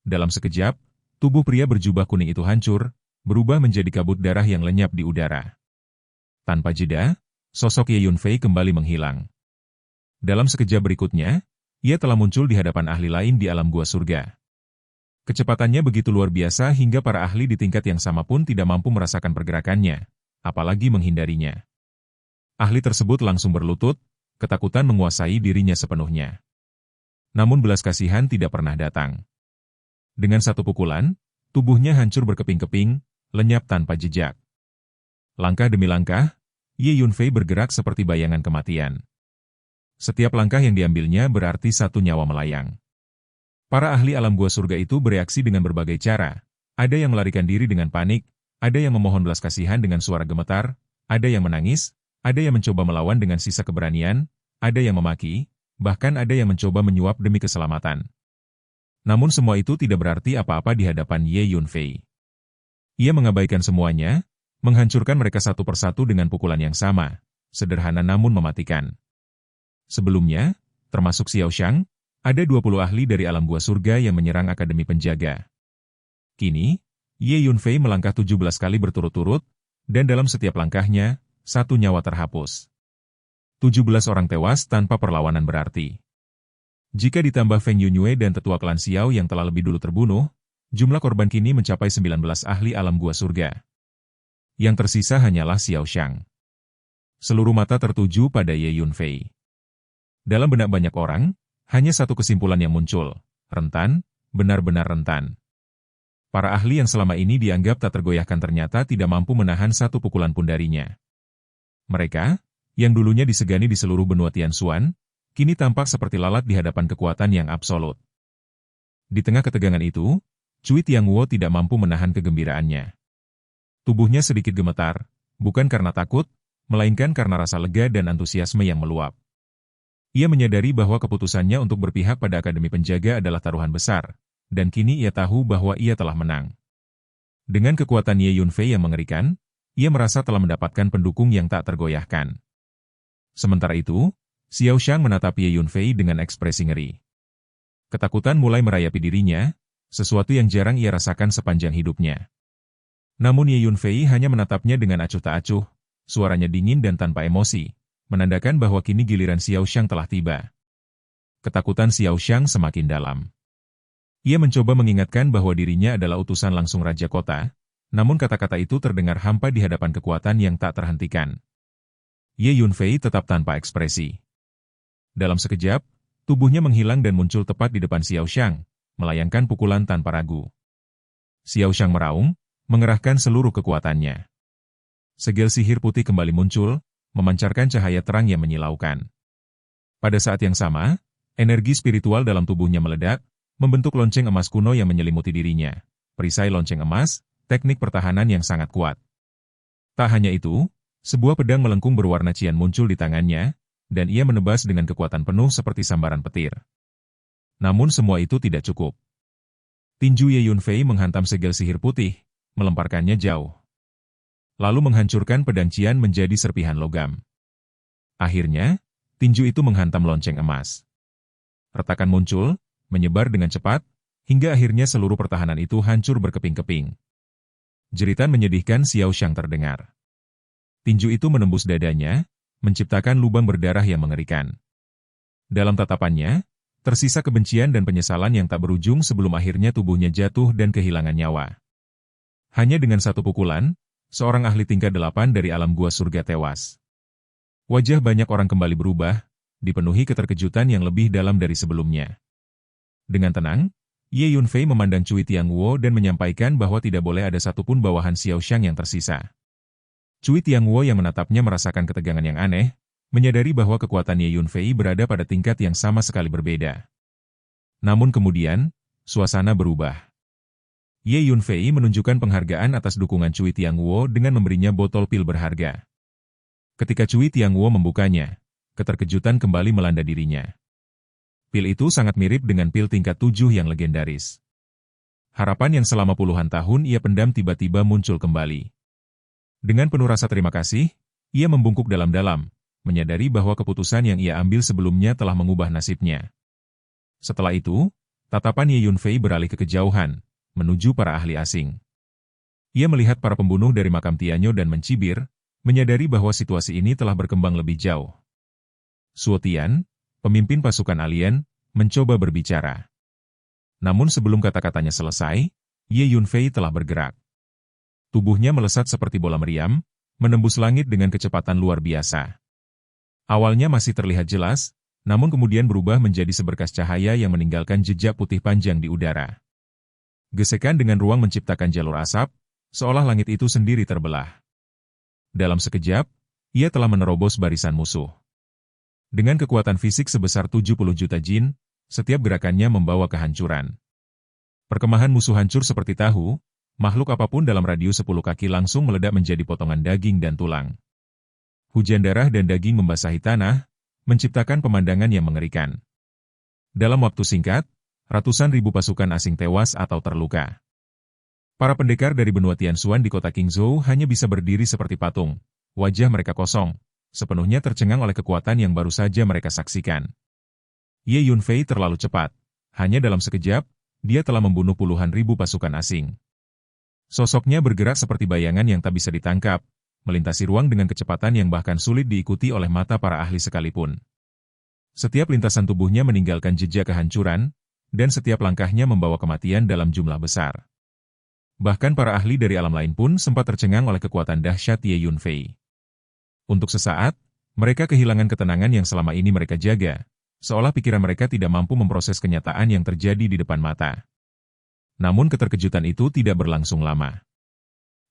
Dalam sekejap, tubuh pria berjubah kuning itu hancur, berubah menjadi kabut darah yang lenyap di udara. Tanpa jeda, sosok Ye Yunfei kembali menghilang. Dalam sekejap berikutnya, ia telah muncul di hadapan ahli lain di alam gua surga. Kecepatannya begitu luar biasa hingga para ahli di tingkat yang sama pun tidak mampu merasakan pergerakannya, apalagi menghindarinya. Ahli tersebut langsung berlutut, ketakutan menguasai dirinya sepenuhnya. Namun belas kasihan tidak pernah datang. Dengan satu pukulan, tubuhnya hancur berkeping-keping, lenyap tanpa jejak. Langkah demi langkah, Ye Yunfei bergerak seperti bayangan kematian. Setiap langkah yang diambilnya berarti satu nyawa melayang. Para ahli alam gua surga itu bereaksi dengan berbagai cara. Ada yang melarikan diri dengan panik, ada yang memohon belas kasihan dengan suara gemetar, ada yang menangis, ada yang mencoba melawan dengan sisa keberanian, ada yang memaki, bahkan ada yang mencoba menyuap demi keselamatan. Namun semua itu tidak berarti apa-apa di hadapan Ye Yunfei. Ia mengabaikan semuanya, menghancurkan mereka satu persatu dengan pukulan yang sama, sederhana namun mematikan. Sebelumnya, termasuk Xiao Shang, ada 20 ahli dari alam gua surga yang menyerang Akademi Penjaga. Kini, Ye Yunfei melangkah 17 kali berturut-turut, dan dalam setiap langkahnya, satu nyawa terhapus. 17 orang tewas tanpa perlawanan berarti. Jika ditambah Feng Yunwei dan tetua klan Xiao yang telah lebih dulu terbunuh, jumlah korban kini mencapai 19 ahli alam gua surga. Yang tersisa hanyalah Xiao Shang. Seluruh mata tertuju pada Ye Yunfei. Dalam benak banyak orang, hanya satu kesimpulan yang muncul, rentan, benar-benar rentan. Para ahli yang selama ini dianggap tak tergoyahkan ternyata tidak mampu menahan satu pukulan pun darinya. Mereka, yang dulunya disegani di seluruh benua Tianxuan, kini tampak seperti lalat di hadapan kekuatan yang absolut. Di tengah ketegangan itu, Cui Tianghuo tidak mampu menahan kegembiraannya. Tubuhnya sedikit gemetar, bukan karena takut, melainkan karena rasa lega dan antusiasme yang meluap. Ia menyadari bahwa keputusannya untuk berpihak pada Akademi Penjaga adalah taruhan besar, dan kini ia tahu bahwa ia telah menang. Dengan kekuatan Ye Yunfei yang mengerikan, ia merasa telah mendapatkan pendukung yang tak tergoyahkan. Sementara itu, Xiao Shang menatap Ye Yunfei dengan ekspresi ngeri. Ketakutan mulai merayapi dirinya, sesuatu yang jarang ia rasakan sepanjang hidupnya. Namun Ye Yunfei hanya menatapnya dengan acuh tak acuh, suaranya dingin dan tanpa emosi, menandakan bahwa kini giliran Xiao Shang telah tiba. Ketakutan Xiao Shang semakin dalam. Ia mencoba mengingatkan bahwa dirinya adalah utusan langsung Raja Kota, namun kata-kata itu terdengar hampa di hadapan kekuatan yang tak terhentikan. Ye Yunfei tetap tanpa ekspresi. Dalam sekejap, tubuhnya menghilang dan muncul tepat di depan Xiao Shang, melayangkan pukulan tanpa ragu. Xiao Shang meraung, mengerahkan seluruh kekuatannya. Segel sihir putih kembali muncul, memancarkan cahaya terang yang menyilaukan. Pada saat yang sama, energi spiritual dalam tubuhnya meledak, membentuk lonceng emas kuno yang menyelimuti dirinya. Perisai lonceng emas, teknik pertahanan yang sangat kuat. Tak hanya itu, sebuah pedang melengkung berwarna cian muncul di tangannya, dan ia menebas dengan kekuatan penuh seperti sambaran petir. Namun semua itu tidak cukup. Tinju Ye Yunfei menghantam segel sihir putih, melemparkannya jauh. Lalu menghancurkan pedang cian menjadi serpihan logam. Akhirnya, tinju itu menghantam lonceng emas. Retakan muncul, menyebar dengan cepat, hingga akhirnya seluruh pertahanan itu hancur berkeping-keping. Jeritan menyedihkan Xiao Shang terdengar. Tinju itu menembus dadanya, menciptakan lubang berdarah yang mengerikan. Dalam tatapannya, tersisa kebencian dan penyesalan yang tak berujung sebelum akhirnya tubuhnya jatuh dan kehilangan nyawa. Hanya dengan satu pukulan, seorang ahli tingkat 8 dari alam gua surga tewas. Wajah banyak orang kembali berubah, dipenuhi keterkejutan yang lebih dalam dari sebelumnya. Dengan tenang, Ye Yunfei memandang Cui Tianghuo dan menyampaikan bahwa tidak boleh ada satupun bawahan Xiao Shang yang tersisa. Cui Tianghuo yang menatapnya merasakan ketegangan yang aneh, menyadari bahwa kekuatan Ye Yunfei berada pada tingkat yang sama sekali berbeda. Namun kemudian, suasana berubah. Ye Yunfei menunjukkan penghargaan atas dukungan Cui Tianghuo dengan memberinya botol pil berharga. Ketika Cui Tianghuo membukanya, keterkejutan kembali melanda dirinya. Pil itu sangat mirip dengan pil tingkat 7 yang legendaris. Harapan yang selama puluhan tahun ia pendam tiba-tiba muncul kembali. Dengan penuh rasa terima kasih, ia membungkuk dalam-dalam, menyadari bahwa keputusan yang ia ambil sebelumnya telah mengubah nasibnya. Setelah itu, tatapan Ye Yunfei beralih ke kejauhan, menuju para ahli asing. Ia melihat para pembunuh dari makam Tianyo dan mencibir, menyadari bahwa situasi ini telah berkembang lebih jauh. Suo Tian, pemimpin pasukan alien, mencoba berbicara. Namun sebelum kata-katanya selesai, Ye Yunfei telah bergerak. Tubuhnya melesat seperti bola meriam, menembus langit dengan kecepatan luar biasa. Awalnya masih terlihat jelas, namun kemudian berubah menjadi seberkas cahaya yang meninggalkan jejak putih panjang di udara. Gesekan dengan ruang menciptakan jalur asap, seolah langit itu sendiri terbelah. Dalam sekejap, ia telah menerobos barisan musuh. Dengan kekuatan fisik sebesar 70 juta jin, setiap gerakannya membawa kehancuran. Perkemahan musuh hancur seperti tahu, makhluk apapun dalam radius 10 kaki langsung meledak menjadi potongan daging dan tulang. Hujan darah dan daging membasahi tanah, menciptakan pemandangan yang mengerikan. Dalam waktu singkat, ratusan ribu pasukan asing tewas atau terluka. Para pendekar dari benua Tianxuan di kota Qingzhou hanya bisa berdiri seperti patung, wajah mereka kosong, sepenuhnya tercengang oleh kekuatan yang baru saja mereka saksikan. Ye Yunfei terlalu cepat, hanya dalam sekejap, dia telah membunuh puluhan ribu pasukan asing. Sosoknya bergerak seperti bayangan yang tak bisa ditangkap, melintasi ruang dengan kecepatan yang bahkan sulit diikuti oleh mata para ahli sekalipun. Setiap lintasan tubuhnya meninggalkan jejak kehancuran, dan setiap langkahnya membawa kematian dalam jumlah besar. Bahkan para ahli dari alam lain pun sempat tercengang oleh kekuatan dahsyat Ye Yunfei. Untuk sesaat, mereka kehilangan ketenangan yang selama ini mereka jaga, seolah pikiran mereka tidak mampu memproses kenyataan yang terjadi di depan mata. Namun keterkejutan itu tidak berlangsung lama.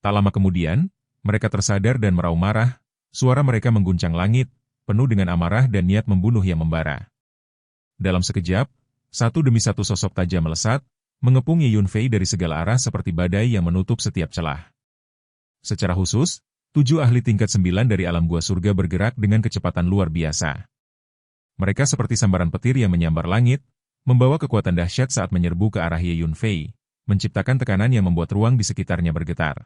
Tak lama kemudian, mereka tersadar dan meraung marah, suara mereka mengguncang langit, penuh dengan amarah dan niat membunuh yang membara. Dalam sekejap, satu demi satu sosok tajam melesat, mengepung Ye Yunfei dari segala arah seperti badai yang menutup setiap celah. Secara khusus, 7 ahli tingkat 9 dari alam gua surga bergerak dengan kecepatan luar biasa. Mereka seperti sambaran petir yang menyambar langit, membawa kekuatan dahsyat saat menyerbu ke arah Ye Yunfei, menciptakan tekanan yang membuat ruang di sekitarnya bergetar.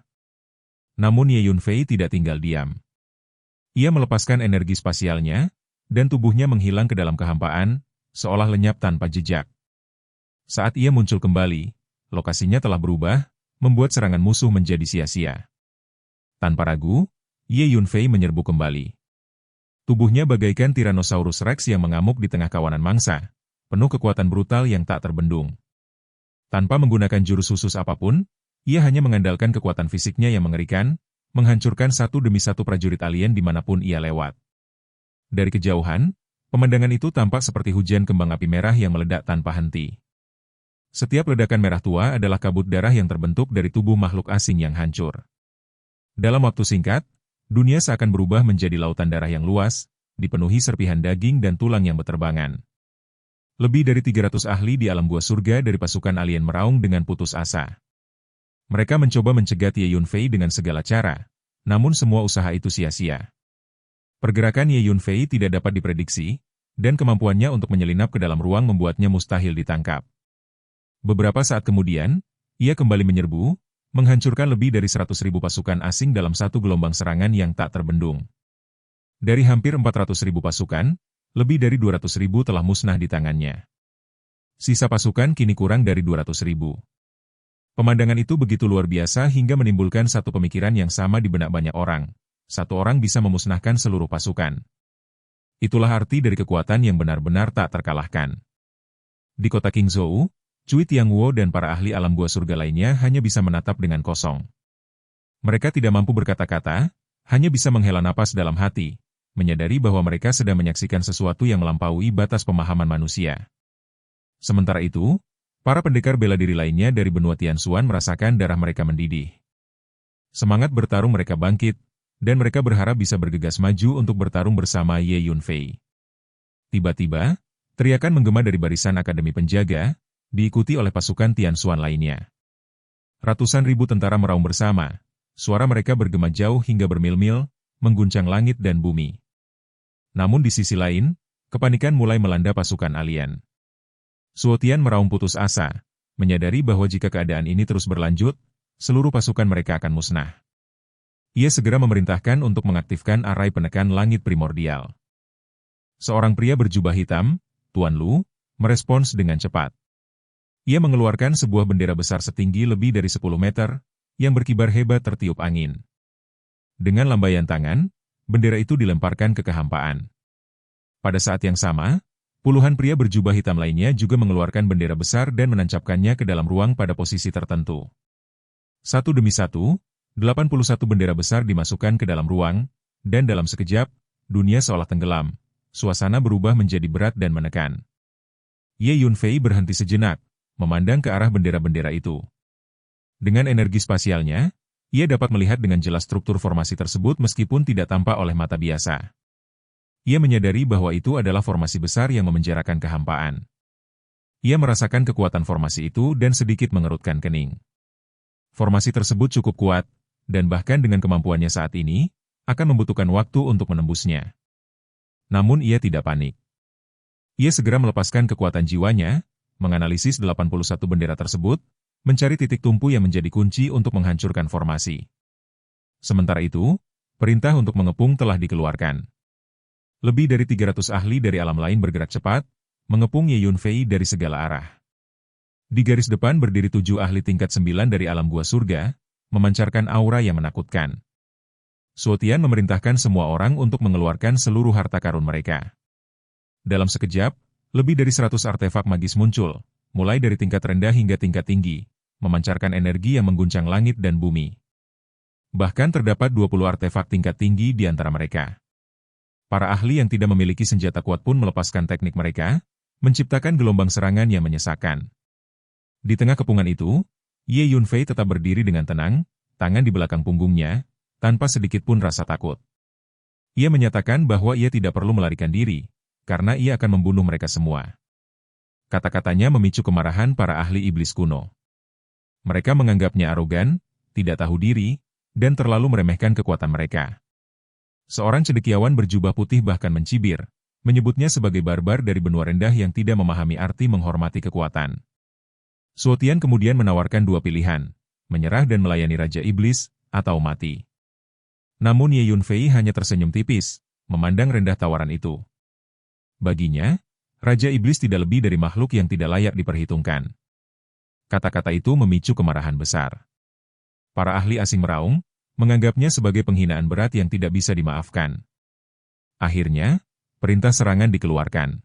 Namun Ye Yunfei tidak tinggal diam. Ia melepaskan energi spasialnya, dan tubuhnya menghilang ke dalam kehampaan, seolah lenyap tanpa jejak. Saat ia muncul kembali, lokasinya telah berubah, membuat serangan musuh menjadi sia-sia. Tanpa ragu, Ye Yunfei menyerbu kembali. Tubuhnya bagaikan Tyrannosaurus Rex yang mengamuk di tengah kawanan mangsa, penuh kekuatan brutal yang tak terbendung. Tanpa menggunakan jurus khusus apapun, ia hanya mengandalkan kekuatan fisiknya yang mengerikan, menghancurkan satu demi satu prajurit alien dimanapun ia lewat. Dari kejauhan, pemandangan itu tampak seperti hujan kembang api merah yang meledak tanpa henti. Setiap ledakan merah tua adalah kabut darah yang terbentuk dari tubuh makhluk asing yang hancur. Dalam waktu singkat, dunia seakan berubah menjadi lautan darah yang luas, dipenuhi serpihan daging dan tulang yang beterbangan. Lebih dari 300 ahli di alam gua surga dari pasukan alien meraung dengan putus asa. Mereka mencoba mencegat Ye Yunfei dengan segala cara, namun semua usaha itu sia-sia. Pergerakan Ye Yunfei tidak dapat diprediksi, dan kemampuannya untuk menyelinap ke dalam ruang membuatnya mustahil ditangkap. Beberapa saat kemudian, ia kembali menyerbu, menghancurkan lebih dari 100.000 pasukan asing dalam satu gelombang serangan yang tak terbendung. Dari hampir 400.000 pasukan, lebih dari 200.000 telah musnah di tangannya. Sisa pasukan kini kurang dari 200.000. Pemandangan itu begitu luar biasa hingga menimbulkan satu pemikiran yang sama di benak banyak orang. Satu orang bisa memusnahkan seluruh pasukan. Itulah arti dari kekuatan yang benar-benar tak terkalahkan. Di kota Qingzhou, Cui Tianguo dan para ahli alam gua surga lainnya hanya bisa menatap dengan kosong. Mereka tidak mampu berkata-kata, hanya bisa menghela napas dalam hati, menyadari bahwa mereka sedang menyaksikan sesuatu yang melampaui batas pemahaman manusia. Sementara itu, para pendekar bela diri lainnya dari benua Tianxuan merasakan darah mereka mendidih. Semangat bertarung mereka bangkit, dan mereka berharap bisa bergegas maju untuk bertarung bersama Ye Yunfei. Tiba-tiba, teriakan menggema dari barisan akademi penjaga, diikuti oleh pasukan Tianxuan lainnya. Ratusan ribu tentara meraung bersama, suara mereka bergema jauh hingga bermil-mil, mengguncang langit dan bumi. Namun di sisi lain, kepanikan mulai melanda pasukan alien. Suotian meraung putus asa, menyadari bahwa jika keadaan ini terus berlanjut, seluruh pasukan mereka akan musnah. Ia segera memerintahkan untuk mengaktifkan arai penekan langit primordial. Seorang pria berjubah hitam, Tuan Lu, merespons dengan cepat. Ia mengeluarkan sebuah bendera besar setinggi lebih dari 10 meter, yang berkibar hebat tertiup angin. Dengan lambaian tangan, bendera itu dilemparkan ke kehampaan. Pada saat yang sama, puluhan pria berjubah hitam lainnya juga mengeluarkan bendera besar dan menancapkannya ke dalam ruang pada posisi tertentu. Satu demi satu, 81 bendera besar dimasukkan ke dalam ruang, dan dalam sekejap, dunia seolah tenggelam, suasana berubah menjadi berat dan menekan. Ye Yunfei berhenti sejenak, memandang ke arah bendera-bendera itu. Dengan energi spasialnya, Ia dapat melihat dengan jelas struktur formasi tersebut meskipun tidak tampak oleh mata biasa. Ia menyadari bahwa itu adalah formasi besar yang memenjarakan kehampaan. Ia merasakan kekuatan formasi itu dan sedikit mengerutkan kening. Formasi tersebut cukup kuat, dan bahkan dengan kemampuannya saat ini, akan membutuhkan waktu untuk menembusnya. Namun ia tidak panik. Ia segera melepaskan kekuatan jiwanya, menganalisis 81 bendera tersebut, mencari titik tumpu yang menjadi kunci untuk menghancurkan formasi. Sementara itu, perintah untuk mengepung telah dikeluarkan. Lebih dari 300 ahli dari alam lain bergerak cepat, mengepung Ye Yunfei dari segala arah. Di garis depan berdiri 7 ahli tingkat 9 dari alam gua surga, memancarkan aura yang menakutkan. Suo Tian memerintahkan semua orang untuk mengeluarkan seluruh harta karun mereka. Dalam sekejap, lebih dari 100 artefak magis muncul, mulai dari tingkat rendah hingga tingkat tinggi, memancarkan energi yang mengguncang langit dan bumi. Bahkan terdapat 20 artefak tingkat tinggi di antara mereka. Para ahli yang tidak memiliki senjata kuat pun melepaskan teknik mereka, menciptakan gelombang serangan yang menyesakan. Di tengah kepungan itu, Ye Yunfei tetap berdiri dengan tenang, tangan di belakang punggungnya, tanpa sedikit pun rasa takut. Ia menyatakan bahwa ia tidak perlu melarikan diri, karena ia akan membunuh mereka semua. Kata-katanya memicu kemarahan para ahli iblis kuno. Mereka menganggapnya arogan, tidak tahu diri, dan terlalu meremehkan kekuatan mereka. Seorang cendekiawan berjubah putih bahkan mencibir, menyebutnya sebagai barbar dari benua rendah yang tidak memahami arti menghormati kekuatan. Suo Tian kemudian menawarkan 2 pilihan, menyerah dan melayani Raja Iblis, atau mati. Namun Ye Yunfei hanya tersenyum tipis, memandang rendah tawaran itu. Baginya, Raja Iblis tidak lebih dari makhluk yang tidak layak diperhitungkan. Kata-kata itu memicu kemarahan besar. Para ahli asing meraung, menganggapnya sebagai penghinaan berat yang tidak bisa dimaafkan. Akhirnya, perintah serangan dikeluarkan.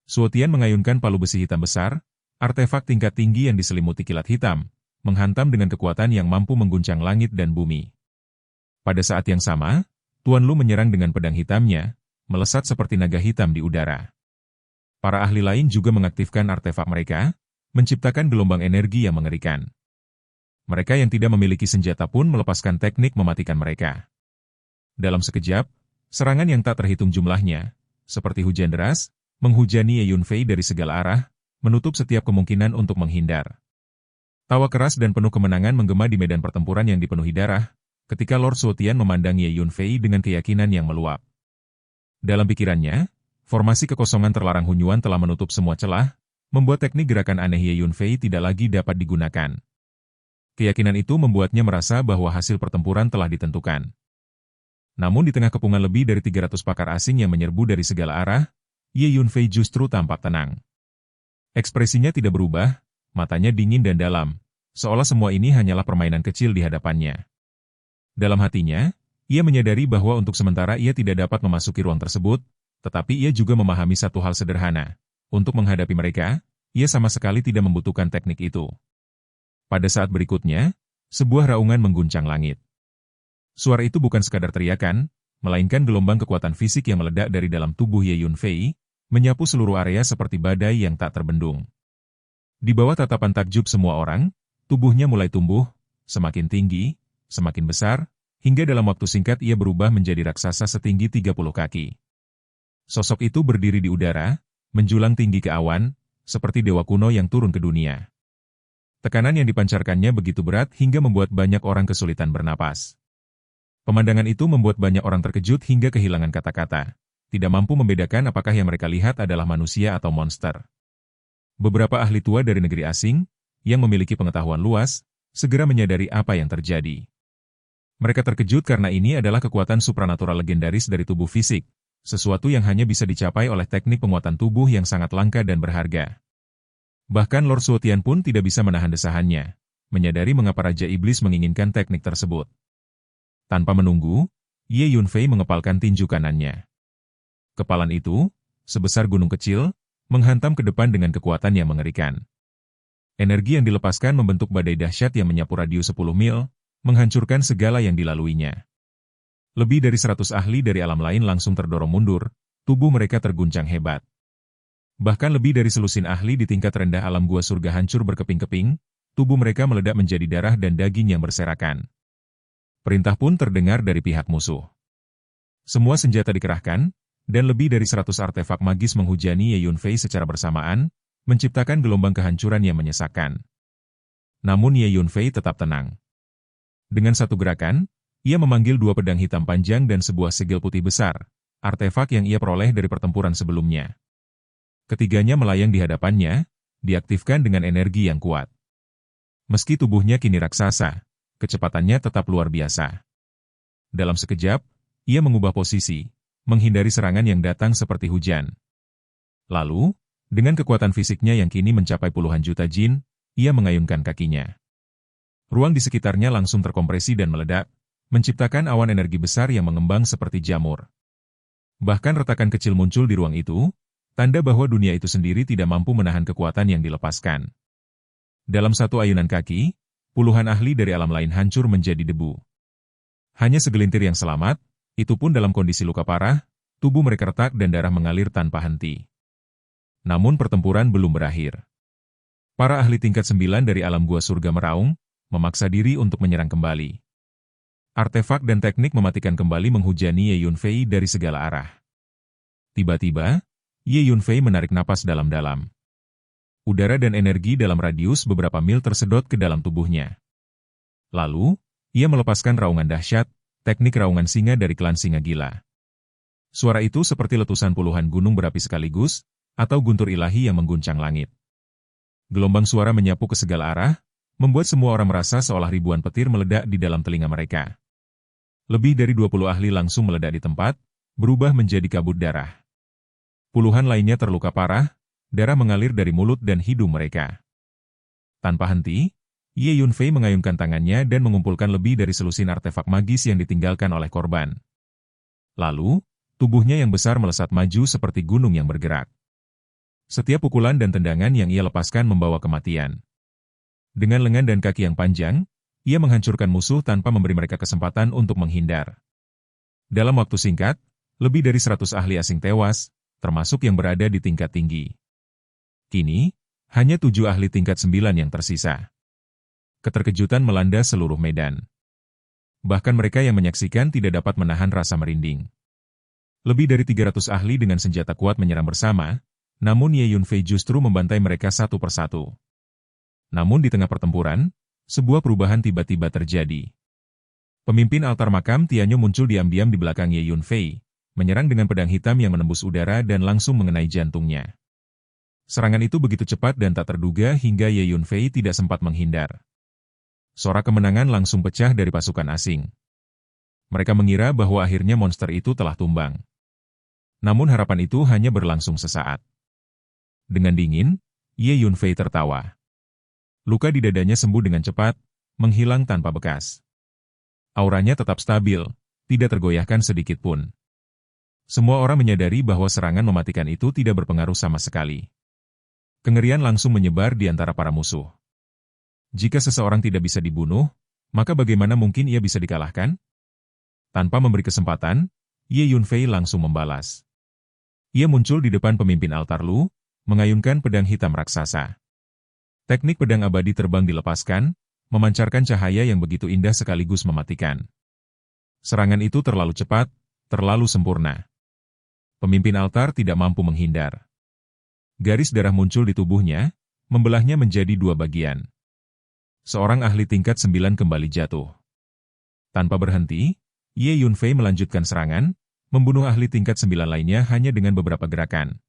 Suo Tian mengayunkan palu besi hitam besar, artefak tingkat tinggi yang diselimuti kilat hitam, menghantam dengan kekuatan yang mampu mengguncang langit dan bumi. Pada saat yang sama, Tuan Lu menyerang dengan pedang hitamnya, melesat seperti naga hitam di udara. Para ahli lain juga mengaktifkan artefak mereka, menciptakan gelombang energi yang mengerikan. Mereka yang tidak memiliki senjata pun melepaskan teknik mematikan mereka. Dalam sekejap, serangan yang tak terhitung jumlahnya, seperti hujan deras, menghujani Ye Yunfei dari segala arah, menutup setiap kemungkinan untuk menghindar. Tawa keras dan penuh kemenangan menggema di medan pertempuran yang dipenuhi darah, ketika Lord Suo Tian memandang Ye Yunfei dengan keyakinan yang meluap. Dalam pikirannya, formasi kekosongan terlarang Hunyuan telah menutup semua celah, membuat teknik gerakan aneh Ye Yunfei tidak lagi dapat digunakan. Keyakinan itu membuatnya merasa bahwa hasil pertempuran telah ditentukan. Namun di tengah kepungan lebih dari 300 pakar asing yang menyerbu dari segala arah, Ye Yunfei justru tampak tenang. Ekspresinya tidak berubah, matanya dingin dan dalam, seolah semua ini hanyalah permainan kecil di hadapannya. Dalam hatinya, ia menyadari bahwa untuk sementara ia tidak dapat memasuki ruang tersebut, tetapi ia juga memahami satu hal sederhana. Untuk menghadapi mereka, ia sama sekali tidak membutuhkan teknik itu. Pada saat berikutnya, sebuah raungan mengguncang langit. Suara itu bukan sekadar teriakan, melainkan gelombang kekuatan fisik yang meledak dari dalam tubuh Ye Yunfei, menyapu seluruh area seperti badai yang tak terbendung. Di bawah tatapan takjub semua orang, tubuhnya mulai tumbuh, semakin tinggi, semakin besar, hingga dalam waktu singkat ia berubah menjadi raksasa setinggi 30 kaki. Sosok itu berdiri di udara, menjulang tinggi ke awan, seperti dewa kuno yang turun ke dunia. Tekanan yang dipancarkannya begitu berat hingga membuat banyak orang kesulitan bernapas. Pemandangan itu membuat banyak orang terkejut hingga kehilangan kata-kata, tidak mampu membedakan apakah yang mereka lihat adalah manusia atau monster. Beberapa ahli tua dari negeri asing, yang memiliki pengetahuan luas, segera menyadari apa yang terjadi. Mereka terkejut karena ini adalah kekuatan supranatural legendaris dari tubuh fisik, sesuatu yang hanya bisa dicapai oleh teknik penguatan tubuh yang sangat langka dan berharga. Bahkan Lord Suo Tian pun tidak bisa menahan desahannya, menyadari mengapa Raja Iblis menginginkan teknik tersebut. Tanpa menunggu, Ye Yunfei mengepalkan tinju kanannya. Kepalan itu, sebesar gunung kecil, menghantam ke depan dengan kekuatan yang mengerikan. Energi yang dilepaskan membentuk badai dahsyat yang menyapu radius 10 mil, menghancurkan segala yang dilaluinya. Lebih dari 100 ahli dari alam lain langsung terdorong mundur, tubuh mereka terguncang hebat. Bahkan lebih dari selusin ahli di tingkat rendah alam gua surga hancur berkeping-keping, tubuh mereka meledak menjadi darah dan daging yang berserakan. Perintah pun terdengar dari pihak musuh. Semua senjata dikerahkan, dan lebih dari 100 artefak magis menghujani Ye Yunfei secara bersamaan, menciptakan gelombang kehancuran yang menyesakkan. Namun Ye Yunfei tetap tenang. Dengan satu gerakan, ia memanggil 2 pedang hitam panjang dan sebuah segel putih besar, artefak yang ia peroleh dari pertempuran sebelumnya. Ketiganya melayang di hadapannya, diaktifkan dengan energi yang kuat. Meski tubuhnya kini raksasa, kecepatannya tetap luar biasa. Dalam sekejap, ia mengubah posisi, menghindari serangan yang datang seperti hujan. Lalu, dengan kekuatan fisiknya yang kini mencapai puluhan juta jin, ia mengayunkan kakinya. Ruang di sekitarnya langsung terkompresi dan meledak, menciptakan awan energi besar yang mengembang seperti jamur. Bahkan retakan kecil muncul di ruang itu, tanda bahwa dunia itu sendiri tidak mampu menahan kekuatan yang dilepaskan. Dalam satu ayunan kaki, puluhan ahli dari alam lain hancur menjadi debu. Hanya segelintir yang selamat, itu pun dalam kondisi luka parah, tubuh mereka retak dan darah mengalir tanpa henti. Namun pertempuran belum berakhir. Para ahli tingkat 9 dari alam gua surga meraung, memaksa diri untuk menyerang kembali. Artefak dan teknik mematikan kembali menghujani Ye Yunfei dari segala arah. Tiba-tiba, Ye Yunfei menarik napas dalam-dalam. Udara dan energi dalam radius beberapa mil tersedot ke dalam tubuhnya. Lalu, ia melepaskan raungan dahsyat, teknik raungan singa dari klan singa gila. Suara itu seperti letusan puluhan gunung berapi sekaligus, atau guntur ilahi yang mengguncang langit. Gelombang suara menyapu ke segala arah, membuat semua orang merasa seolah ribuan petir meledak di dalam telinga mereka. Lebih dari 20 ahli langsung meledak di tempat, berubah menjadi kabut darah. Puluhan lainnya terluka parah, darah mengalir dari mulut dan hidung mereka. Tanpa henti, Ye Yunfei mengayunkan tangannya dan mengumpulkan lebih dari selusin artefak magis yang ditinggalkan oleh korban. Lalu, tubuhnya yang besar melesat maju seperti gunung yang bergerak. Setiap pukulan dan tendangan yang ia lepaskan membawa kematian. Dengan lengan dan kaki yang panjang, ia menghancurkan musuh tanpa memberi mereka kesempatan untuk menghindar. Dalam waktu singkat, lebih dari 100 ahli asing tewas, termasuk yang berada di tingkat tinggi. Kini, hanya 7 ahli tingkat 9 yang tersisa. Keterkejutan melanda seluruh medan. Bahkan mereka yang menyaksikan tidak dapat menahan rasa merinding. Lebih dari 300 ahli dengan senjata kuat menyerang bersama, namun Ye Yunfei justru membantai mereka satu persatu. Namun di tengah pertempuran, sebuah perubahan tiba-tiba terjadi. Pemimpin altar makam Tianyu muncul diam-diam di belakang Ye Yunfei, menyerang dengan pedang hitam yang menembus udara dan langsung mengenai jantungnya. Serangan itu begitu cepat dan tak terduga hingga Ye Yunfei tidak sempat menghindar. Sorak kemenangan langsung pecah dari pasukan asing. Mereka mengira bahwa akhirnya monster itu telah tumbang. Namun harapan itu hanya berlangsung sesaat. Dengan dingin, Ye Yunfei tertawa. Luka di dadanya sembuh dengan cepat, menghilang tanpa bekas. Auranya tetap stabil, tidak tergoyahkan sedikit pun. Semua orang menyadari bahwa serangan mematikan itu tidak berpengaruh sama sekali. Kengerian langsung menyebar di antara para musuh. Jika seseorang tidak bisa dibunuh, maka bagaimana mungkin ia bisa dikalahkan? Tanpa memberi kesempatan, Ye Yunfei langsung membalas. Ia muncul di depan pemimpin altar Lu, mengayunkan pedang hitam raksasa. Teknik pedang abadi terbang dilepaskan, memancarkan cahaya yang begitu indah sekaligus mematikan. Serangan itu terlalu cepat, terlalu sempurna. Pemimpin altar tidak mampu menghindar. Garis darah muncul di tubuhnya, membelahnya menjadi 2 bagian. Seorang ahli tingkat 9 kembali jatuh. Tanpa berhenti, Ye Yunfei melanjutkan serangan, membunuh ahli tingkat 9 lainnya hanya dengan beberapa gerakan.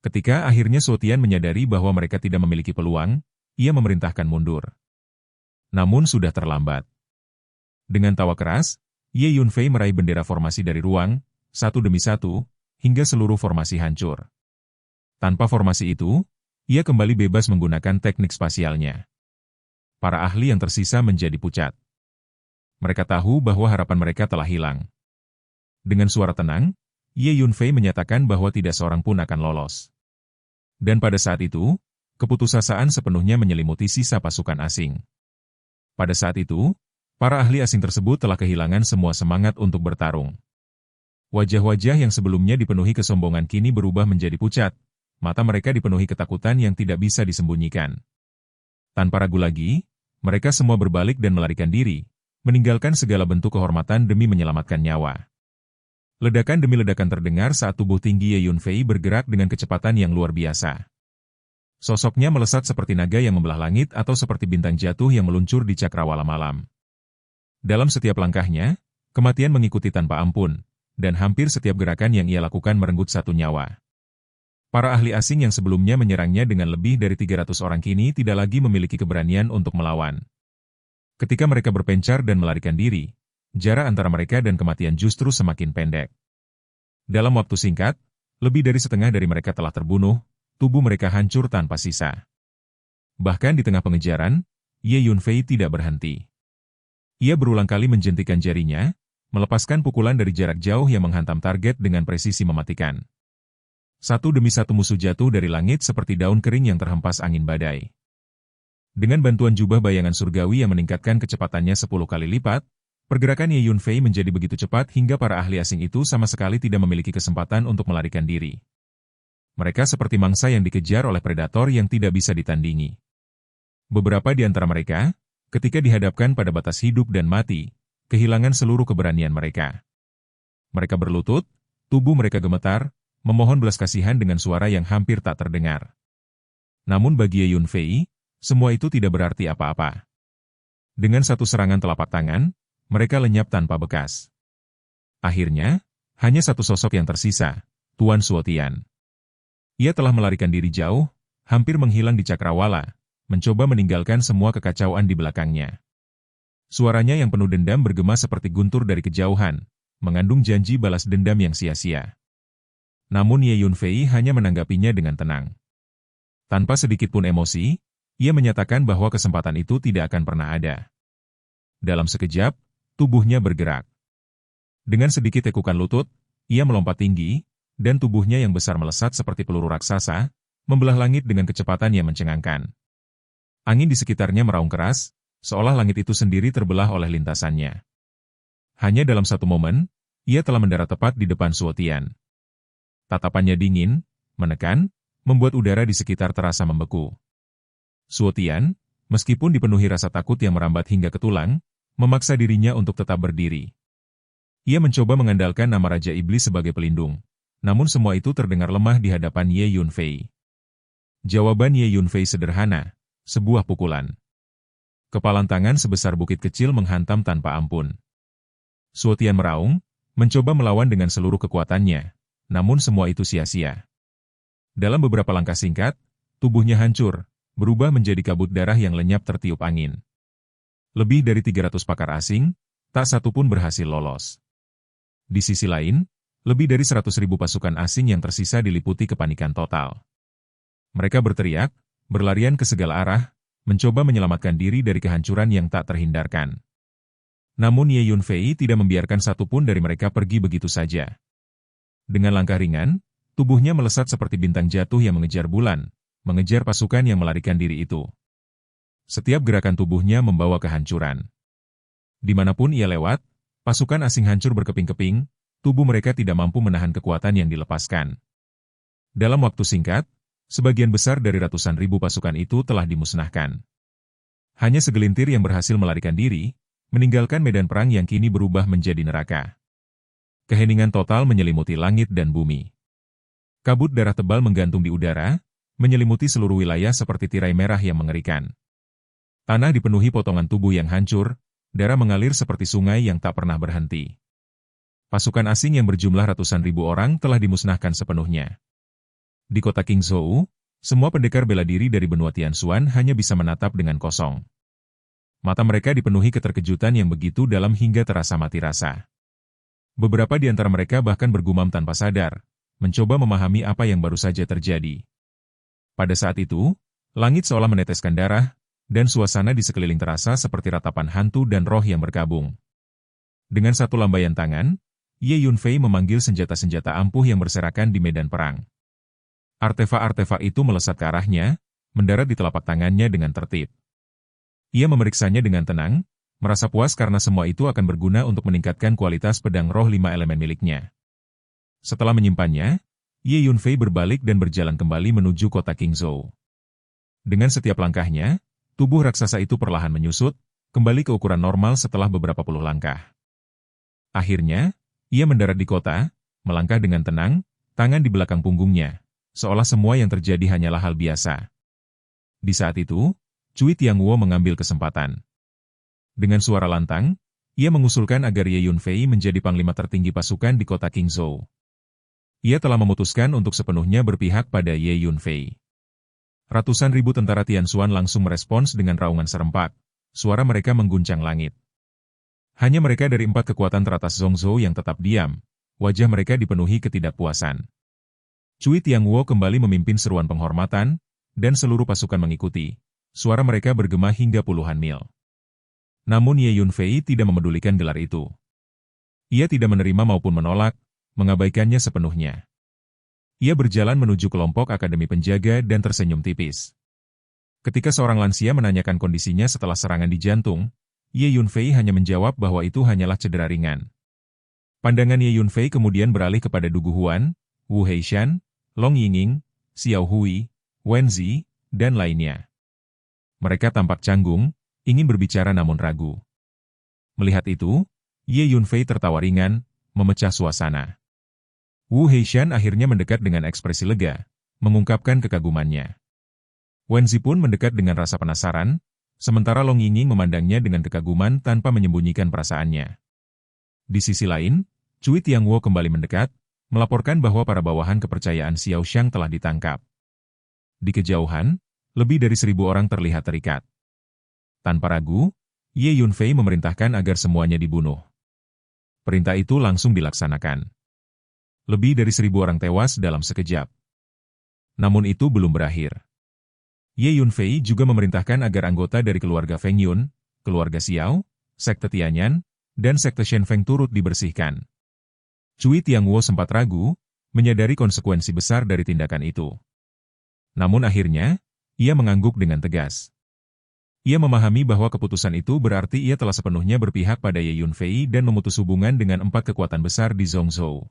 Ketika akhirnya Suotian menyadari bahwa mereka tidak memiliki peluang, ia memerintahkan mundur. Namun sudah terlambat. Dengan tawa keras, Ye Yunfei meraih bendera formasi dari ruang, satu demi satu, hingga seluruh formasi hancur. Tanpa formasi itu, ia kembali bebas menggunakan teknik spasialnya. Para ahli yang tersisa menjadi pucat. Mereka tahu bahwa harapan mereka telah hilang. Dengan suara tenang, Ye Yunfei menyatakan bahwa tidak seorang pun akan lolos. Dan pada saat itu, keputusasaan sepenuhnya menyelimuti sisa pasukan asing. Pada saat itu, para ahli asing tersebut telah kehilangan semua semangat untuk bertarung. Wajah-wajah yang sebelumnya dipenuhi kesombongan kini berubah menjadi pucat, mata mereka dipenuhi ketakutan yang tidak bisa disembunyikan. Tanpa ragu lagi, mereka semua berbalik dan melarikan diri, meninggalkan segala bentuk kehormatan demi menyelamatkan nyawa. Ledakan demi ledakan terdengar saat tubuh tinggi Ye Yunfei bergerak dengan kecepatan yang luar biasa. Sosoknya melesat seperti naga yang membelah langit atau seperti bintang jatuh yang meluncur di cakrawala malam. Dalam setiap langkahnya, kematian mengikuti tanpa ampun, dan hampir setiap gerakan yang ia lakukan merenggut satu nyawa. Para ahli asing yang sebelumnya menyerangnya dengan lebih dari 300 orang kini tidak lagi memiliki keberanian untuk melawan. Ketika mereka berpencar dan melarikan diri, jarak antara mereka dan kematian justru semakin pendek. Dalam waktu singkat, lebih dari setengah dari mereka telah terbunuh, tubuh mereka hancur tanpa sisa. Bahkan di tengah pengejaran, Ye Yunfei tidak berhenti. Ia berulang kali menjentikan jarinya, melepaskan pukulan dari jarak jauh yang menghantam target dengan presisi mematikan. Satu demi satu musuh jatuh dari langit seperti daun kering yang terhempas angin badai. Dengan bantuan jubah bayangan surgawi yang meningkatkan kecepatannya 10 kali lipat, pergerakan Ye Yunfei menjadi begitu cepat hingga para ahli asing itu sama sekali tidak memiliki kesempatan untuk melarikan diri. Mereka seperti mangsa yang dikejar oleh predator yang tidak bisa ditandingi. Beberapa di antara mereka, ketika dihadapkan pada batas hidup dan mati, kehilangan seluruh keberanian mereka. Mereka berlutut, tubuh mereka gemetar, memohon belas kasihan dengan suara yang hampir tak terdengar. Namun bagi Ye Yunfei, semua itu tidak berarti apa-apa. Dengan satu serangan telapak tangan, mereka lenyap tanpa bekas. Akhirnya, hanya satu sosok yang tersisa, Tuan Suotian. Ia telah melarikan diri jauh, hampir menghilang di cakrawala, mencoba meninggalkan semua kekacauan di belakangnya. Suaranya yang penuh dendam bergema seperti guntur dari kejauhan, mengandung janji balas dendam yang sia-sia. Namun Ye Yunfei hanya menanggapinya dengan tenang. Tanpa sedikit pun emosi, ia menyatakan bahwa kesempatan itu tidak akan pernah ada. Dalam sekejap, tubuhnya bergerak. Dengan sedikit tekukan lutut, ia melompat tinggi, dan tubuhnya yang besar melesat seperti peluru raksasa, membelah langit dengan kecepatan yang mencengangkan. Angin di sekitarnya meraung keras, seolah langit itu sendiri terbelah oleh lintasannya. Hanya dalam satu momen, ia telah mendarat tepat di depan Suotian. Tatapannya dingin, menekan, membuat udara di sekitar terasa membeku. Suotian, meskipun dipenuhi rasa takut yang merambat hingga ke tulang, memaksa dirinya untuk tetap berdiri. Ia mencoba mengandalkan nama Raja Iblis sebagai pelindung. Namun semua itu terdengar lemah di hadapan Ye Yunfei. Jawaban Ye Yunfei sederhana, sebuah pukulan. Kepalan tangan sebesar bukit kecil menghantam tanpa ampun. Suotian meraung, mencoba melawan dengan seluruh kekuatannya, namun semua itu sia-sia. Dalam beberapa langkah singkat, tubuhnya hancur, berubah menjadi kabut darah yang lenyap tertiup angin. Lebih dari 300 pakar asing, tak satu pun berhasil lolos. Di sisi lain, lebih dari 100.000 pasukan asing yang tersisa diliputi kepanikan total. Mereka berteriak, berlarian ke segala arah, mencoba menyelamatkan diri dari kehancuran yang tak terhindarkan. Namun Ye Yunfei tidak membiarkan satupun dari mereka pergi begitu saja. Dengan langkah ringan, tubuhnya melesat seperti bintang jatuh yang mengejar bulan, mengejar pasukan yang melarikan diri itu. Setiap gerakan tubuhnya membawa kehancuran. Dimanapun ia lewat, pasukan asing hancur berkeping-keping, tubuh mereka tidak mampu menahan kekuatan yang dilepaskan. Dalam waktu singkat, sebagian besar dari ratusan ribu pasukan itu telah dimusnahkan. Hanya segelintir yang berhasil melarikan diri, meninggalkan medan perang yang kini berubah menjadi neraka. Keheningan total menyelimuti langit dan bumi. Kabut darah tebal menggantung di udara, menyelimuti seluruh wilayah seperti tirai merah yang mengerikan. Tanah dipenuhi potongan tubuh yang hancur, darah mengalir seperti sungai yang tak pernah berhenti. Pasukan asing yang berjumlah ratusan ribu orang telah dimusnahkan sepenuhnya. Di kota Qingzhou, semua pendekar bela diri dari benua Tianxuan hanya bisa menatap dengan kosong. Mata mereka dipenuhi keterkejutan yang begitu dalam hingga terasa mati rasa. Beberapa di antara mereka bahkan bergumam tanpa sadar, mencoba memahami apa yang baru saja terjadi. Pada saat itu, langit seolah meneteskan darah, dan suasana di sekeliling terasa seperti ratapan hantu dan roh yang berkabung. Dengan satu lambaian tangan, Ye Yunfei memanggil senjata-senjata ampuh yang berserakan di medan perang. Artefak-artefak itu melesat ke arahnya, mendarat di telapak tangannya dengan tertib. Ia memeriksanya dengan tenang, merasa puas karena semua itu akan berguna untuk meningkatkan kualitas pedang roh 5 elemen miliknya. Setelah menyimpannya, Ye Yunfei berbalik dan berjalan kembali menuju kota Qingzhou. Dengan setiap langkahnya, tubuh raksasa itu perlahan menyusut, kembali ke ukuran normal setelah beberapa puluh langkah. Akhirnya, ia mendarat di kota, melangkah dengan tenang, tangan di belakang punggungnya, seolah semua yang terjadi hanyalah hal biasa. Di saat itu, Cui Tianguo mengambil kesempatan. Dengan suara lantang, ia mengusulkan agar Ye Yunfei menjadi panglima tertinggi pasukan di kota Qingzhou. Ia telah memutuskan untuk sepenuhnya berpihak pada Ye Yunfei. Ratusan ribu tentara Tianxuan langsung merespons dengan raungan serempak, suara mereka mengguncang langit. Hanya mereka dari 4 kekuatan teratas Zhongzhou yang tetap diam, wajah mereka dipenuhi ketidakpuasan. Cui Tianguo kembali memimpin seruan penghormatan, dan seluruh pasukan mengikuti. Suara mereka bergema hingga puluhan mil. Namun Ye Yunfei tidak memedulikan gelar itu. Ia tidak menerima maupun menolak, mengabaikannya sepenuhnya. Ia berjalan menuju kelompok akademi penjaga dan tersenyum tipis. Ketika seorang lansia menanyakan kondisinya setelah serangan di jantung, Ye Yunfei hanya menjawab bahwa itu hanyalah cedera ringan. Pandangan Ye Yunfei kemudian beralih kepada Du Guhuan, Wu Heishan, Long Yingning, Xiao Hui, Wen Zi, dan lainnya. Mereka tampak canggung, ingin berbicara namun ragu. Melihat itu, Ye Yunfei tertawa ringan, memecah suasana. Wu Heishan akhirnya mendekat dengan ekspresi lega, mengungkapkan kekagumannya. Wen Zi pun mendekat dengan rasa penasaran, sementara Long Yingning memandangnya dengan kekaguman tanpa menyembunyikan perasaannya. Di sisi lain, Cui Tianguo kembali mendekat, melaporkan bahwa para bawahan kepercayaan Xiao Xiang telah ditangkap. Di kejauhan, lebih dari 1.000 orang terlihat terikat. Tanpa ragu, Ye Yunfei memerintahkan agar semuanya dibunuh. Perintah itu langsung dilaksanakan. Lebih dari 1.000 orang tewas dalam sekejap. Namun itu belum berakhir. Ye Yunfei juga memerintahkan agar anggota dari keluarga Feng Yun, keluarga Xiao, sekte Tianyan, dan sekte Shen Feng turut dibersihkan. Cui Tianguo sempat ragu, menyadari konsekuensi besar dari tindakan itu. Namun akhirnya, ia mengangguk dengan tegas. Ia memahami bahwa keputusan itu berarti ia telah sepenuhnya berpihak pada Ye Yunfei dan memutus hubungan dengan 4 kekuatan besar di Zhongzhou.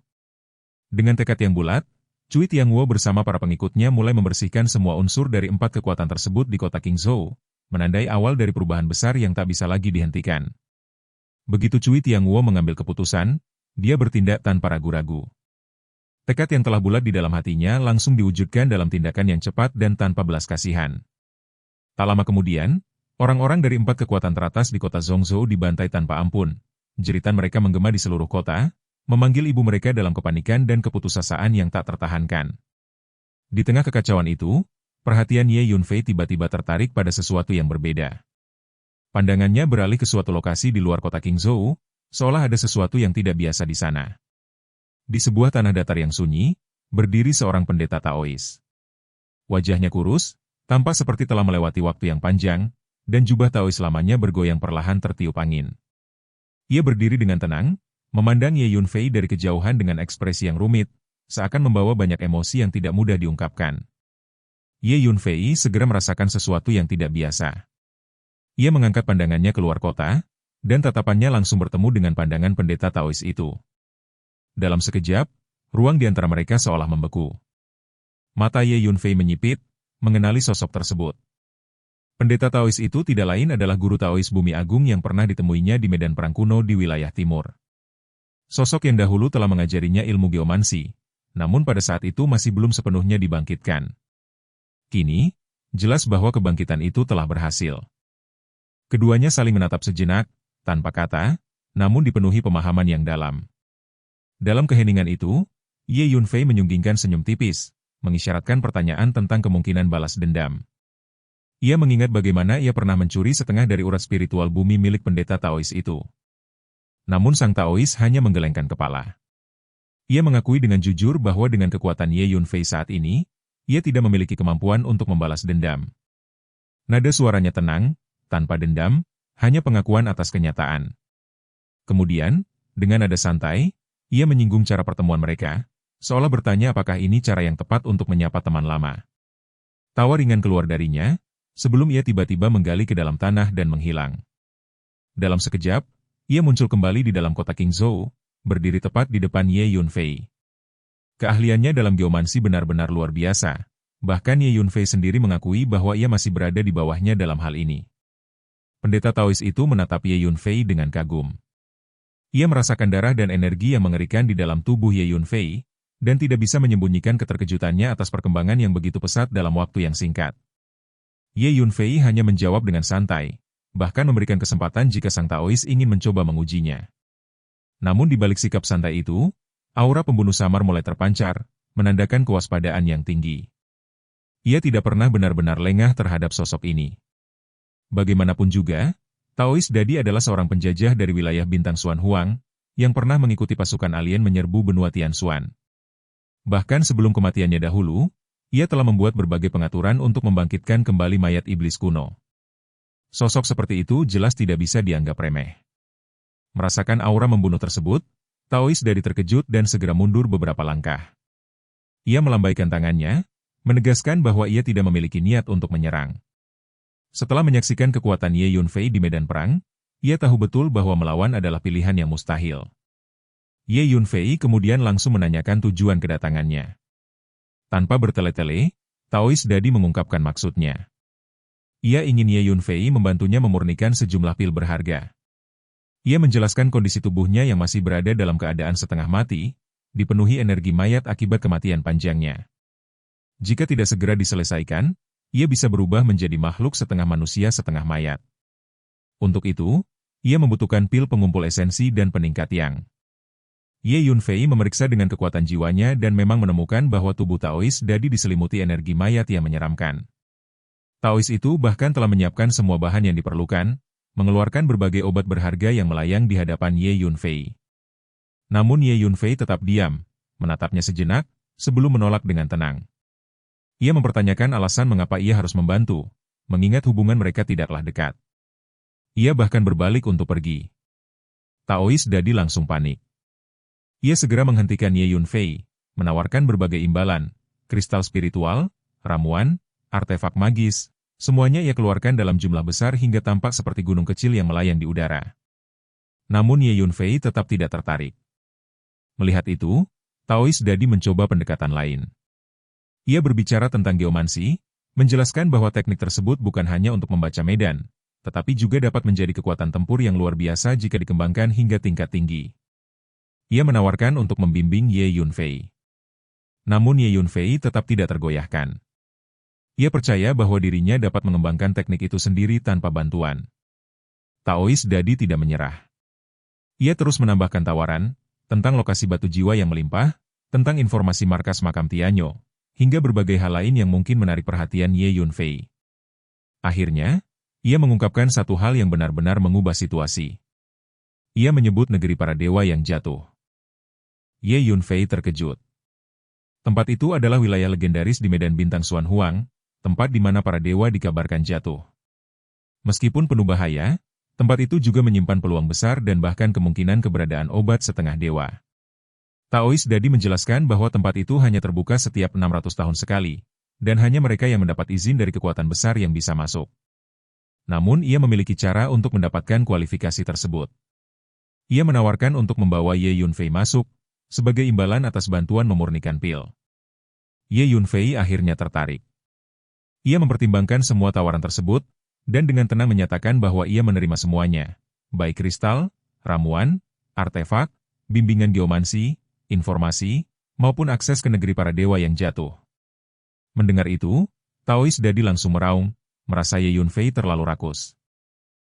Dengan tekad yang bulat, Cui Tianguo bersama para pengikutnya mulai membersihkan semua unsur dari 4 kekuatan tersebut di kota Qingzhou, menandai awal dari perubahan besar yang tak bisa lagi dihentikan. Begitu Cui Tianguo mengambil keputusan, dia bertindak tanpa ragu-ragu. Tekad yang telah bulat di dalam hatinya langsung diwujudkan dalam tindakan yang cepat dan tanpa belas kasihan. Tak lama kemudian, orang-orang dari 4 kekuatan teratas di kota Zhongzhou dibantai tanpa ampun. Jeritan mereka menggema di seluruh kota, memanggil ibu mereka dalam kepanikan dan keputusasaan yang tak tertahankan. Di tengah kekacauan itu, perhatian Ye Yunfei tiba-tiba tertarik pada sesuatu yang berbeda. Pandangannya beralih ke suatu lokasi di luar kota Qingzhou, seolah ada sesuatu yang tidak biasa di sana. Di sebuah tanah datar yang sunyi, berdiri seorang pendeta Taois. Wajahnya kurus, tampak seperti telah melewati waktu yang panjang, dan jubah Taois lamanya bergoyang perlahan tertiup angin. Ia berdiri dengan tenang, memandang Ye Yunfei dari kejauhan dengan ekspresi yang rumit, seakan membawa banyak emosi yang tidak mudah diungkapkan. Ye Yunfei segera merasakan sesuatu yang tidak biasa. Ia mengangkat pandangannya keluar kota, dan tatapannya langsung bertemu dengan pandangan pendeta Taois itu. Dalam sekejap, ruang di antara mereka seolah membeku. Mata Ye Yunfei menyipit, mengenali sosok tersebut. Pendeta Taois itu tidak lain adalah guru Taois Bumi Agung yang pernah ditemuinya di medan perang kuno di wilayah timur. Sosok yang dahulu telah mengajarinya ilmu geomansi, namun pada saat itu masih belum sepenuhnya dibangkitkan. Kini, jelas bahwa kebangkitan itu telah berhasil. Keduanya saling menatap sejenak, tanpa kata, namun dipenuhi pemahaman yang dalam. Dalam keheningan itu, Ye Yunfei menyunggingkan senyum tipis, mengisyaratkan pertanyaan tentang kemungkinan balas dendam. Ia mengingat bagaimana ia pernah mencuri setengah dari urat spiritual bumi milik pendeta Taois itu. Namun sang Taois hanya menggelengkan kepala. Ia mengakui dengan jujur bahwa dengan kekuatan Ye Yunfei saat ini, ia tidak memiliki kemampuan untuk membalas dendam. Nada suaranya tenang, tanpa dendam, hanya pengakuan atas kenyataan. Kemudian, dengan nada santai, ia menyinggung cara pertemuan mereka, seolah bertanya apakah ini cara yang tepat untuk menyapa teman lama. Tawa ringan keluar darinya, sebelum ia tiba-tiba menggali ke dalam tanah dan menghilang. Dalam sekejap, ia muncul kembali di dalam kota Qingzhou, berdiri tepat di depan Ye Yunfei. Keahliannya dalam geomansi benar-benar luar biasa, bahkan Ye Yunfei sendiri mengakui bahwa ia masih berada di bawahnya dalam hal ini. Pendeta Taois itu menatap Ye Yunfei dengan kagum. Ia merasakan darah dan energi yang mengerikan di dalam tubuh Ye Yunfei, dan tidak bisa menyembunyikan keterkejutannya atas perkembangan yang begitu pesat dalam waktu yang singkat. Ye Yunfei hanya menjawab dengan santai, bahkan memberikan kesempatan jika sang Taois ingin mencoba mengujinya. Namun di balik sikap santai itu, aura pembunuh samar mulai terpancar, menandakan kewaspadaan yang tinggi. Ia tidak pernah benar-benar lengah terhadap sosok ini. Bagaimanapun juga, Taois Dadi adalah seorang penjajah dari wilayah bintang Xuan Huang, yang pernah mengikuti pasukan alien menyerbu benua Tianxuan. Bahkan sebelum kematiannya dahulu, ia telah membuat berbagai pengaturan untuk membangkitkan kembali mayat iblis kuno. Sosok seperti itu jelas tidak bisa dianggap remeh. Merasakan aura membunuh tersebut, Taois Dadi terkejut dan segera mundur beberapa langkah. Ia melambaikan tangannya, menegaskan bahwa ia tidak memiliki niat untuk menyerang. Setelah menyaksikan kekuatan Ye Yunfei di medan perang, ia tahu betul bahwa melawan adalah pilihan yang mustahil. Ye Yunfei kemudian langsung menanyakan tujuan kedatangannya. Tanpa bertele-tele, Taois Dadi mengungkapkan maksudnya. Ia ingin Ye Yunfei membantunya memurnikan sejumlah pil berharga. Ia menjelaskan kondisi tubuhnya yang masih berada dalam keadaan setengah mati, dipenuhi energi mayat akibat kematian panjangnya. Jika tidak segera diselesaikan, ia bisa berubah menjadi makhluk setengah manusia setengah mayat. Untuk itu, ia membutuhkan pil pengumpul esensi dan peningkat yang. Ye Yunfei memeriksa dengan kekuatan jiwanya dan memang menemukan bahwa tubuh Taois Dadi diselimuti energi mayat yang menyeramkan. Taois itu bahkan telah menyiapkan semua bahan yang diperlukan, mengeluarkan berbagai obat berharga yang melayang di hadapan Ye Yunfei. Namun Ye Yunfei tetap diam, menatapnya sejenak, sebelum menolak dengan tenang. Ia mempertanyakan alasan mengapa ia harus membantu, mengingat hubungan mereka tidaklah dekat. Ia bahkan berbalik untuk pergi. Taois Dadi langsung panik. Ia segera menghentikan Ye Yunfei, menawarkan berbagai imbalan, kristal spiritual, ramuan, artefak magis, semuanya ia keluarkan dalam jumlah besar hingga tampak seperti gunung kecil yang melayang di udara. Namun Ye Yunfei tetap tidak tertarik. Melihat itu, Taois Dadi mencoba pendekatan lain. Ia berbicara tentang geomansi, menjelaskan bahwa teknik tersebut bukan hanya untuk membaca medan, tetapi juga dapat menjadi kekuatan tempur yang luar biasa jika dikembangkan hingga tingkat tinggi. Ia menawarkan untuk membimbing Ye Yunfei. Namun Ye Yunfei tetap tidak tergoyahkan. Ia percaya bahwa dirinya dapat mengembangkan teknik itu sendiri tanpa bantuan. Taois Dadi tidak menyerah. Ia terus menambahkan tawaran, tentang lokasi batu jiwa yang melimpah, tentang informasi markas makam Tianyo, hingga berbagai hal lain yang mungkin menarik perhatian Ye Yunfei. Akhirnya, ia mengungkapkan satu hal yang benar-benar mengubah situasi. Ia menyebut negeri para dewa yang jatuh. Ye Yunfei terkejut. Tempat itu adalah wilayah legendaris di medan bintang Xuan Huang, tempat di mana para dewa dikabarkan jatuh. Meskipun penuh bahaya, tempat itu juga menyimpan peluang besar dan bahkan kemungkinan keberadaan obat setengah dewa. Taois Dadi menjelaskan bahwa tempat itu hanya terbuka setiap 600 tahun sekali, dan hanya mereka yang mendapat izin dari kekuatan besar yang bisa masuk. Namun ia memiliki cara untuk mendapatkan kualifikasi tersebut. Ia menawarkan untuk membawa Ye Yunfei masuk, sebagai imbalan atas bantuan memurnikan pil. Ye Yunfei akhirnya tertarik. Ia mempertimbangkan semua tawaran tersebut, dan dengan tenang menyatakan bahwa ia menerima semuanya, baik kristal, ramuan, artefak, bimbingan geomansi, informasi, maupun akses ke negeri para dewa yang jatuh. Mendengar itu, Taois Dadi langsung meraung, merasa Ye Yunfei terlalu rakus.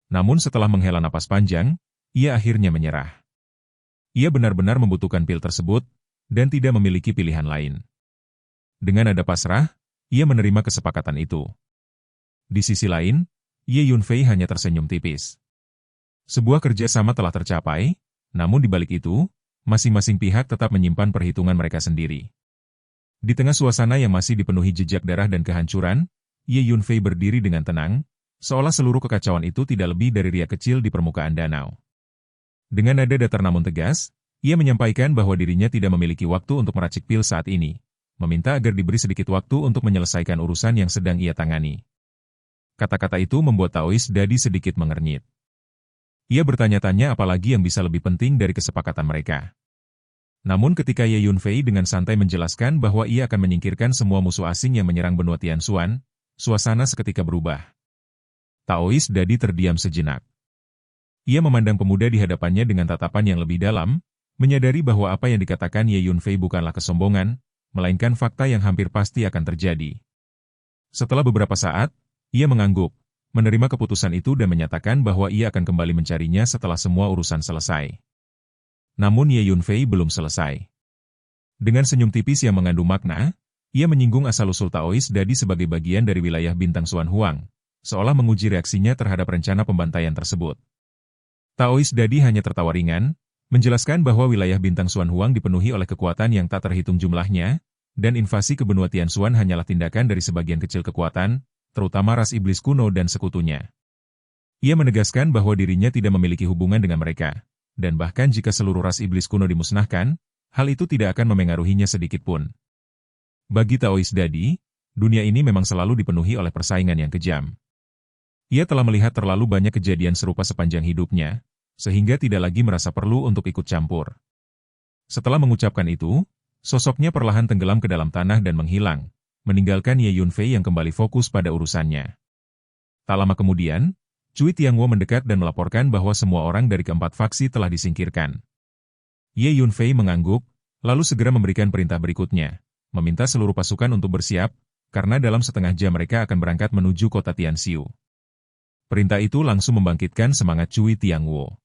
Namun setelah menghela napas panjang, ia akhirnya menyerah. Ia benar-benar membutuhkan pil tersebut, dan tidak memiliki pilihan lain. Dengan nada pasrah, ia menerima kesepakatan itu. Di sisi lain, Ye Yunfei hanya tersenyum tipis. Sebuah kerjasama telah tercapai, namun di balik itu, masing-masing pihak tetap menyimpan perhitungan mereka sendiri. Di tengah suasana yang masih dipenuhi jejak darah dan kehancuran, Ye Yunfei berdiri dengan tenang, seolah seluruh kekacauan itu tidak lebih dari riak kecil di permukaan danau. Dengan nada datar namun tegas, ia menyampaikan bahwa dirinya tidak memiliki waktu untuk meracik pil saat ini, meminta agar diberi sedikit waktu untuk menyelesaikan urusan yang sedang ia tangani. Kata-kata itu membuat Taois Dadi sedikit mengernyit. Ia bertanya-tanya apalagi yang bisa lebih penting dari kesepakatan mereka. Namun ketika Ye Yunfei dengan santai menjelaskan bahwa ia akan menyingkirkan semua musuh asing yang menyerang benua Tianxuan, suasana seketika berubah. Taois Dadi terdiam sejenak. Ia memandang pemuda di hadapannya dengan tatapan yang lebih dalam, menyadari bahwa apa yang dikatakan Ye Yunfei bukanlah kesombongan, melainkan fakta yang hampir pasti akan terjadi. Setelah beberapa saat, ia mengangguk, menerima keputusan itu dan menyatakan bahwa ia akan kembali mencarinya setelah semua urusan selesai. Namun Ye Yunfei belum selesai. Dengan senyum tipis yang mengandung makna, ia menyinggung asal-usul Taois Dadi sebagai bagian dari wilayah bintang Xuan Huang, seolah menguji reaksinya terhadap rencana pembantaian tersebut. Taois Dadi hanya tertawa ringan, menjelaskan bahwa wilayah bintang Xuan Huang dipenuhi oleh kekuatan yang tak terhitung jumlahnya, dan invasi ke benua Tianxuan hanyalah tindakan dari sebagian kecil kekuatan, terutama ras iblis kuno dan sekutunya. Ia menegaskan bahwa dirinya tidak memiliki hubungan dengan mereka, dan bahkan jika seluruh ras iblis kuno dimusnahkan, hal itu tidak akan memengaruhinya sedikit pun. Bagi Taois Dadi, dunia ini memang selalu dipenuhi oleh persaingan yang kejam. Ia telah melihat terlalu banyak kejadian serupa sepanjang hidupnya, sehingga tidak lagi merasa perlu untuk ikut campur. Setelah mengucapkan itu, sosoknya perlahan tenggelam ke dalam tanah dan menghilang, meninggalkan Ye Yunfei yang kembali fokus pada urusannya. Tak lama kemudian, Cui Tiangwo mendekat dan melaporkan bahwa semua orang dari keempat faksi telah disingkirkan. Ye Yunfei mengangguk, lalu segera memberikan perintah berikutnya, meminta seluruh pasukan untuk bersiap, karena dalam setengah jam mereka akan berangkat menuju kota Tianxiu. Perintah itu langsung membangkitkan semangat Cui Tiangwo.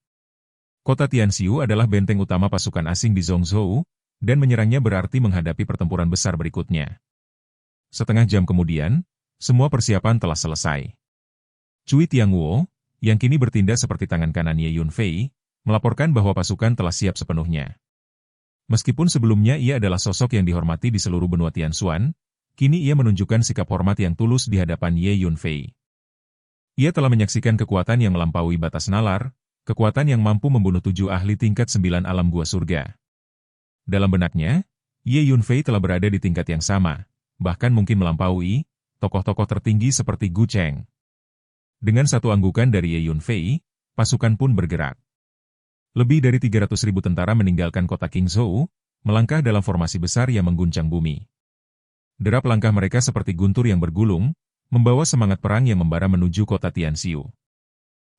Kota Tianxiu adalah benteng utama pasukan asing di Zhongzhou, dan menyerangnya berarti menghadapi pertempuran besar berikutnya. Setengah jam kemudian, semua persiapan telah selesai. Cui Tiangwo, yang kini bertindak seperti tangan kanan Ye Yunfei, melaporkan bahwa pasukan telah siap sepenuhnya. Meskipun sebelumnya ia adalah sosok yang dihormati di seluruh benua Tianxuan, kini ia menunjukkan sikap hormat yang tulus di hadapan Ye Yunfei. Ia telah menyaksikan kekuatan yang melampaui batas nalar, kekuatan yang mampu membunuh 7 ahli tingkat 9 alam gua surga. Dalam benaknya, Ye Yunfei telah berada di tingkat yang sama, bahkan mungkin melampaui tokoh-tokoh tertinggi seperti Gu Cheng. Dengan satu anggukan dari Ye Yunfei, pasukan pun bergerak. Lebih dari 300.000 tentara meninggalkan kota Qingzhou, melangkah dalam formasi besar yang mengguncang bumi. Derap langkah mereka seperti guntur yang bergulung, membawa semangat perang yang membara menuju kota Tianxiu.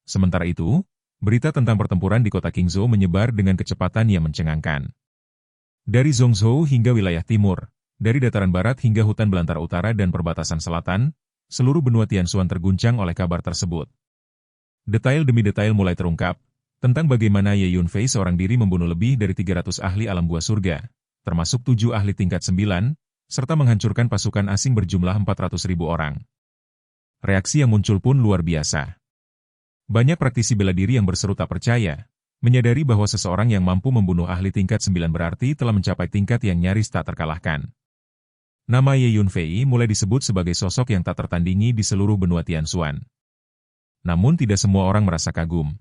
Sementara itu, berita tentang pertempuran di kota Qingzhou menyebar dengan kecepatan yang mencengangkan. Dari Zhongzhou hingga wilayah timur, dari dataran barat hingga hutan belantara utara dan perbatasan selatan, seluruh benua Tianxuan terguncang oleh kabar tersebut. Detail demi detail mulai terungkap, tentang bagaimana Ye Yunfei seorang diri membunuh lebih dari 300 ahli alam gua surga, termasuk 7 ahli tingkat 9, serta menghancurkan pasukan asing berjumlah 400.000 orang. Reaksi yang muncul pun luar biasa. Banyak praktisi bela diri yang berseru tak percaya, menyadari bahwa seseorang yang mampu membunuh ahli tingkat 9 berarti telah mencapai tingkat yang nyaris tak terkalahkan. Nama Ye Yunfei mulai disebut sebagai sosok yang tak tertandingi di seluruh benua Tianxuan. Namun tidak semua orang merasa kagum.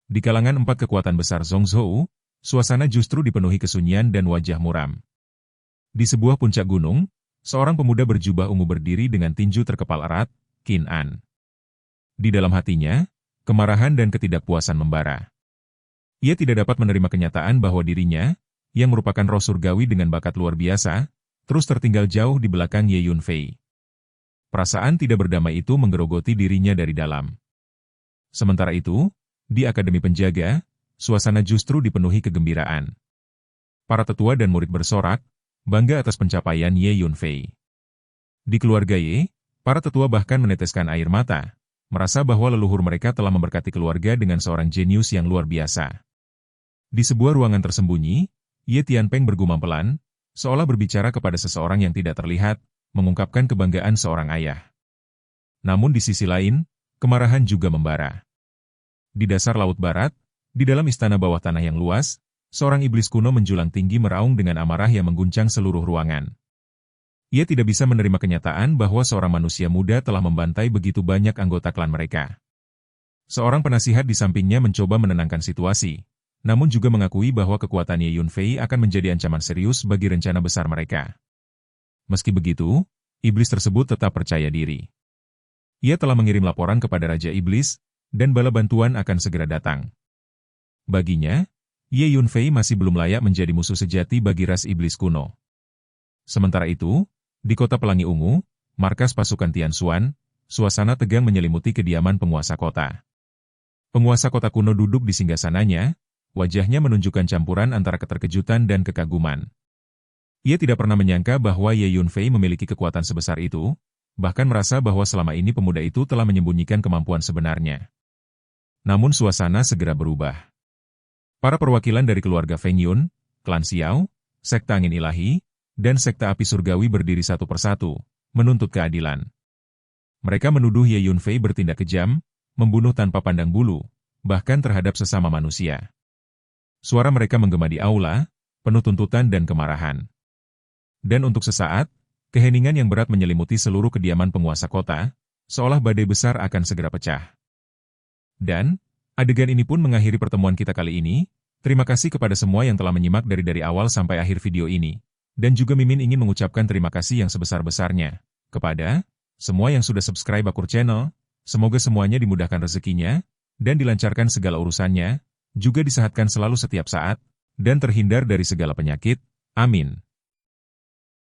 Di kalangan 4 kekuatan besar Zhongzhou, suasana justru dipenuhi kesunyian dan wajah muram. Di sebuah puncak gunung, seorang pemuda berjubah ungu berdiri dengan tinju terkepal erat, Qin An. Di dalam hatinya, kemarahan dan ketidakpuasan membara. Ia tidak dapat menerima kenyataan bahwa dirinya, yang merupakan roh surgawi dengan bakat luar biasa, terus tertinggal jauh di belakang Ye Yunfei. Perasaan tidak berdamai itu menggerogoti dirinya dari dalam. Sementara itu, di Akademi Penjaga, suasana justru dipenuhi kegembiraan. Para tetua dan murid bersorak, bangga atas pencapaian Ye Yunfei. Di keluarga Ye, para tetua bahkan meneteskan air mata, merasa bahwa leluhur mereka telah memberkati keluarga dengan seorang jenius yang luar biasa. Di sebuah ruangan tersembunyi, Ye Tianpeng bergumam pelan, seolah berbicara kepada seseorang yang tidak terlihat, mengungkapkan kebanggaan seorang ayah. Namun di sisi lain, kemarahan juga membara. Di dasar laut barat, di dalam istana bawah tanah yang luas, seorang iblis kuno menjulang tinggi meraung dengan amarah yang mengguncang seluruh ruangan. Ia tidak bisa menerima kenyataan bahwa seorang manusia muda telah membantai begitu banyak anggota klan mereka. Seorang penasihat di sampingnya mencoba menenangkan situasi, namun juga mengakui bahwa kekuatan Ye Yunfei akan menjadi ancaman serius bagi rencana besar mereka. Meski begitu, iblis tersebut tetap percaya diri. Ia telah mengirim laporan kepada Raja Iblis, dan bala bantuan akan segera datang. Baginya, Ye Yunfei masih belum layak menjadi musuh sejati bagi ras iblis kuno. Sementara itu, di kota Pelangi Ungu, markas pasukan Tianxuan, suasana tegang menyelimuti kediaman penguasa kota. Penguasa kota kuno duduk di singgasananya, wajahnya menunjukkan campuran antara keterkejutan dan kekaguman. Ia tidak pernah menyangka bahwa Ye Yunfei memiliki kekuatan sebesar itu, bahkan merasa bahwa selama ini pemuda itu telah menyembunyikan kemampuan sebenarnya. Namun suasana segera berubah. Para perwakilan dari keluarga Feng Yun, klan Xiao, sekte angin ilahi, dan sekte api surgawi berdiri satu persatu, menuntut keadilan. Mereka menuduh Ye Yunfei bertindak kejam, membunuh tanpa pandang bulu, bahkan terhadap sesama manusia. Suara mereka menggema di aula, penuh tuntutan dan kemarahan. Dan untuk sesaat, keheningan yang berat menyelimuti seluruh kediaman penguasa kota, seolah badai besar akan segera pecah. Dan, adegan ini pun mengakhiri pertemuan kita kali ini. Terima kasih kepada semua yang telah menyimak dari awal sampai akhir video ini. Dan juga Mimin ingin mengucapkan terima kasih yang sebesar-besarnya kepada semua yang sudah subscribe Akur Channel. Semoga semuanya dimudahkan rezekinya, dan dilancarkan segala urusannya, juga disehatkan selalu setiap saat, dan terhindar dari segala penyakit. Amin.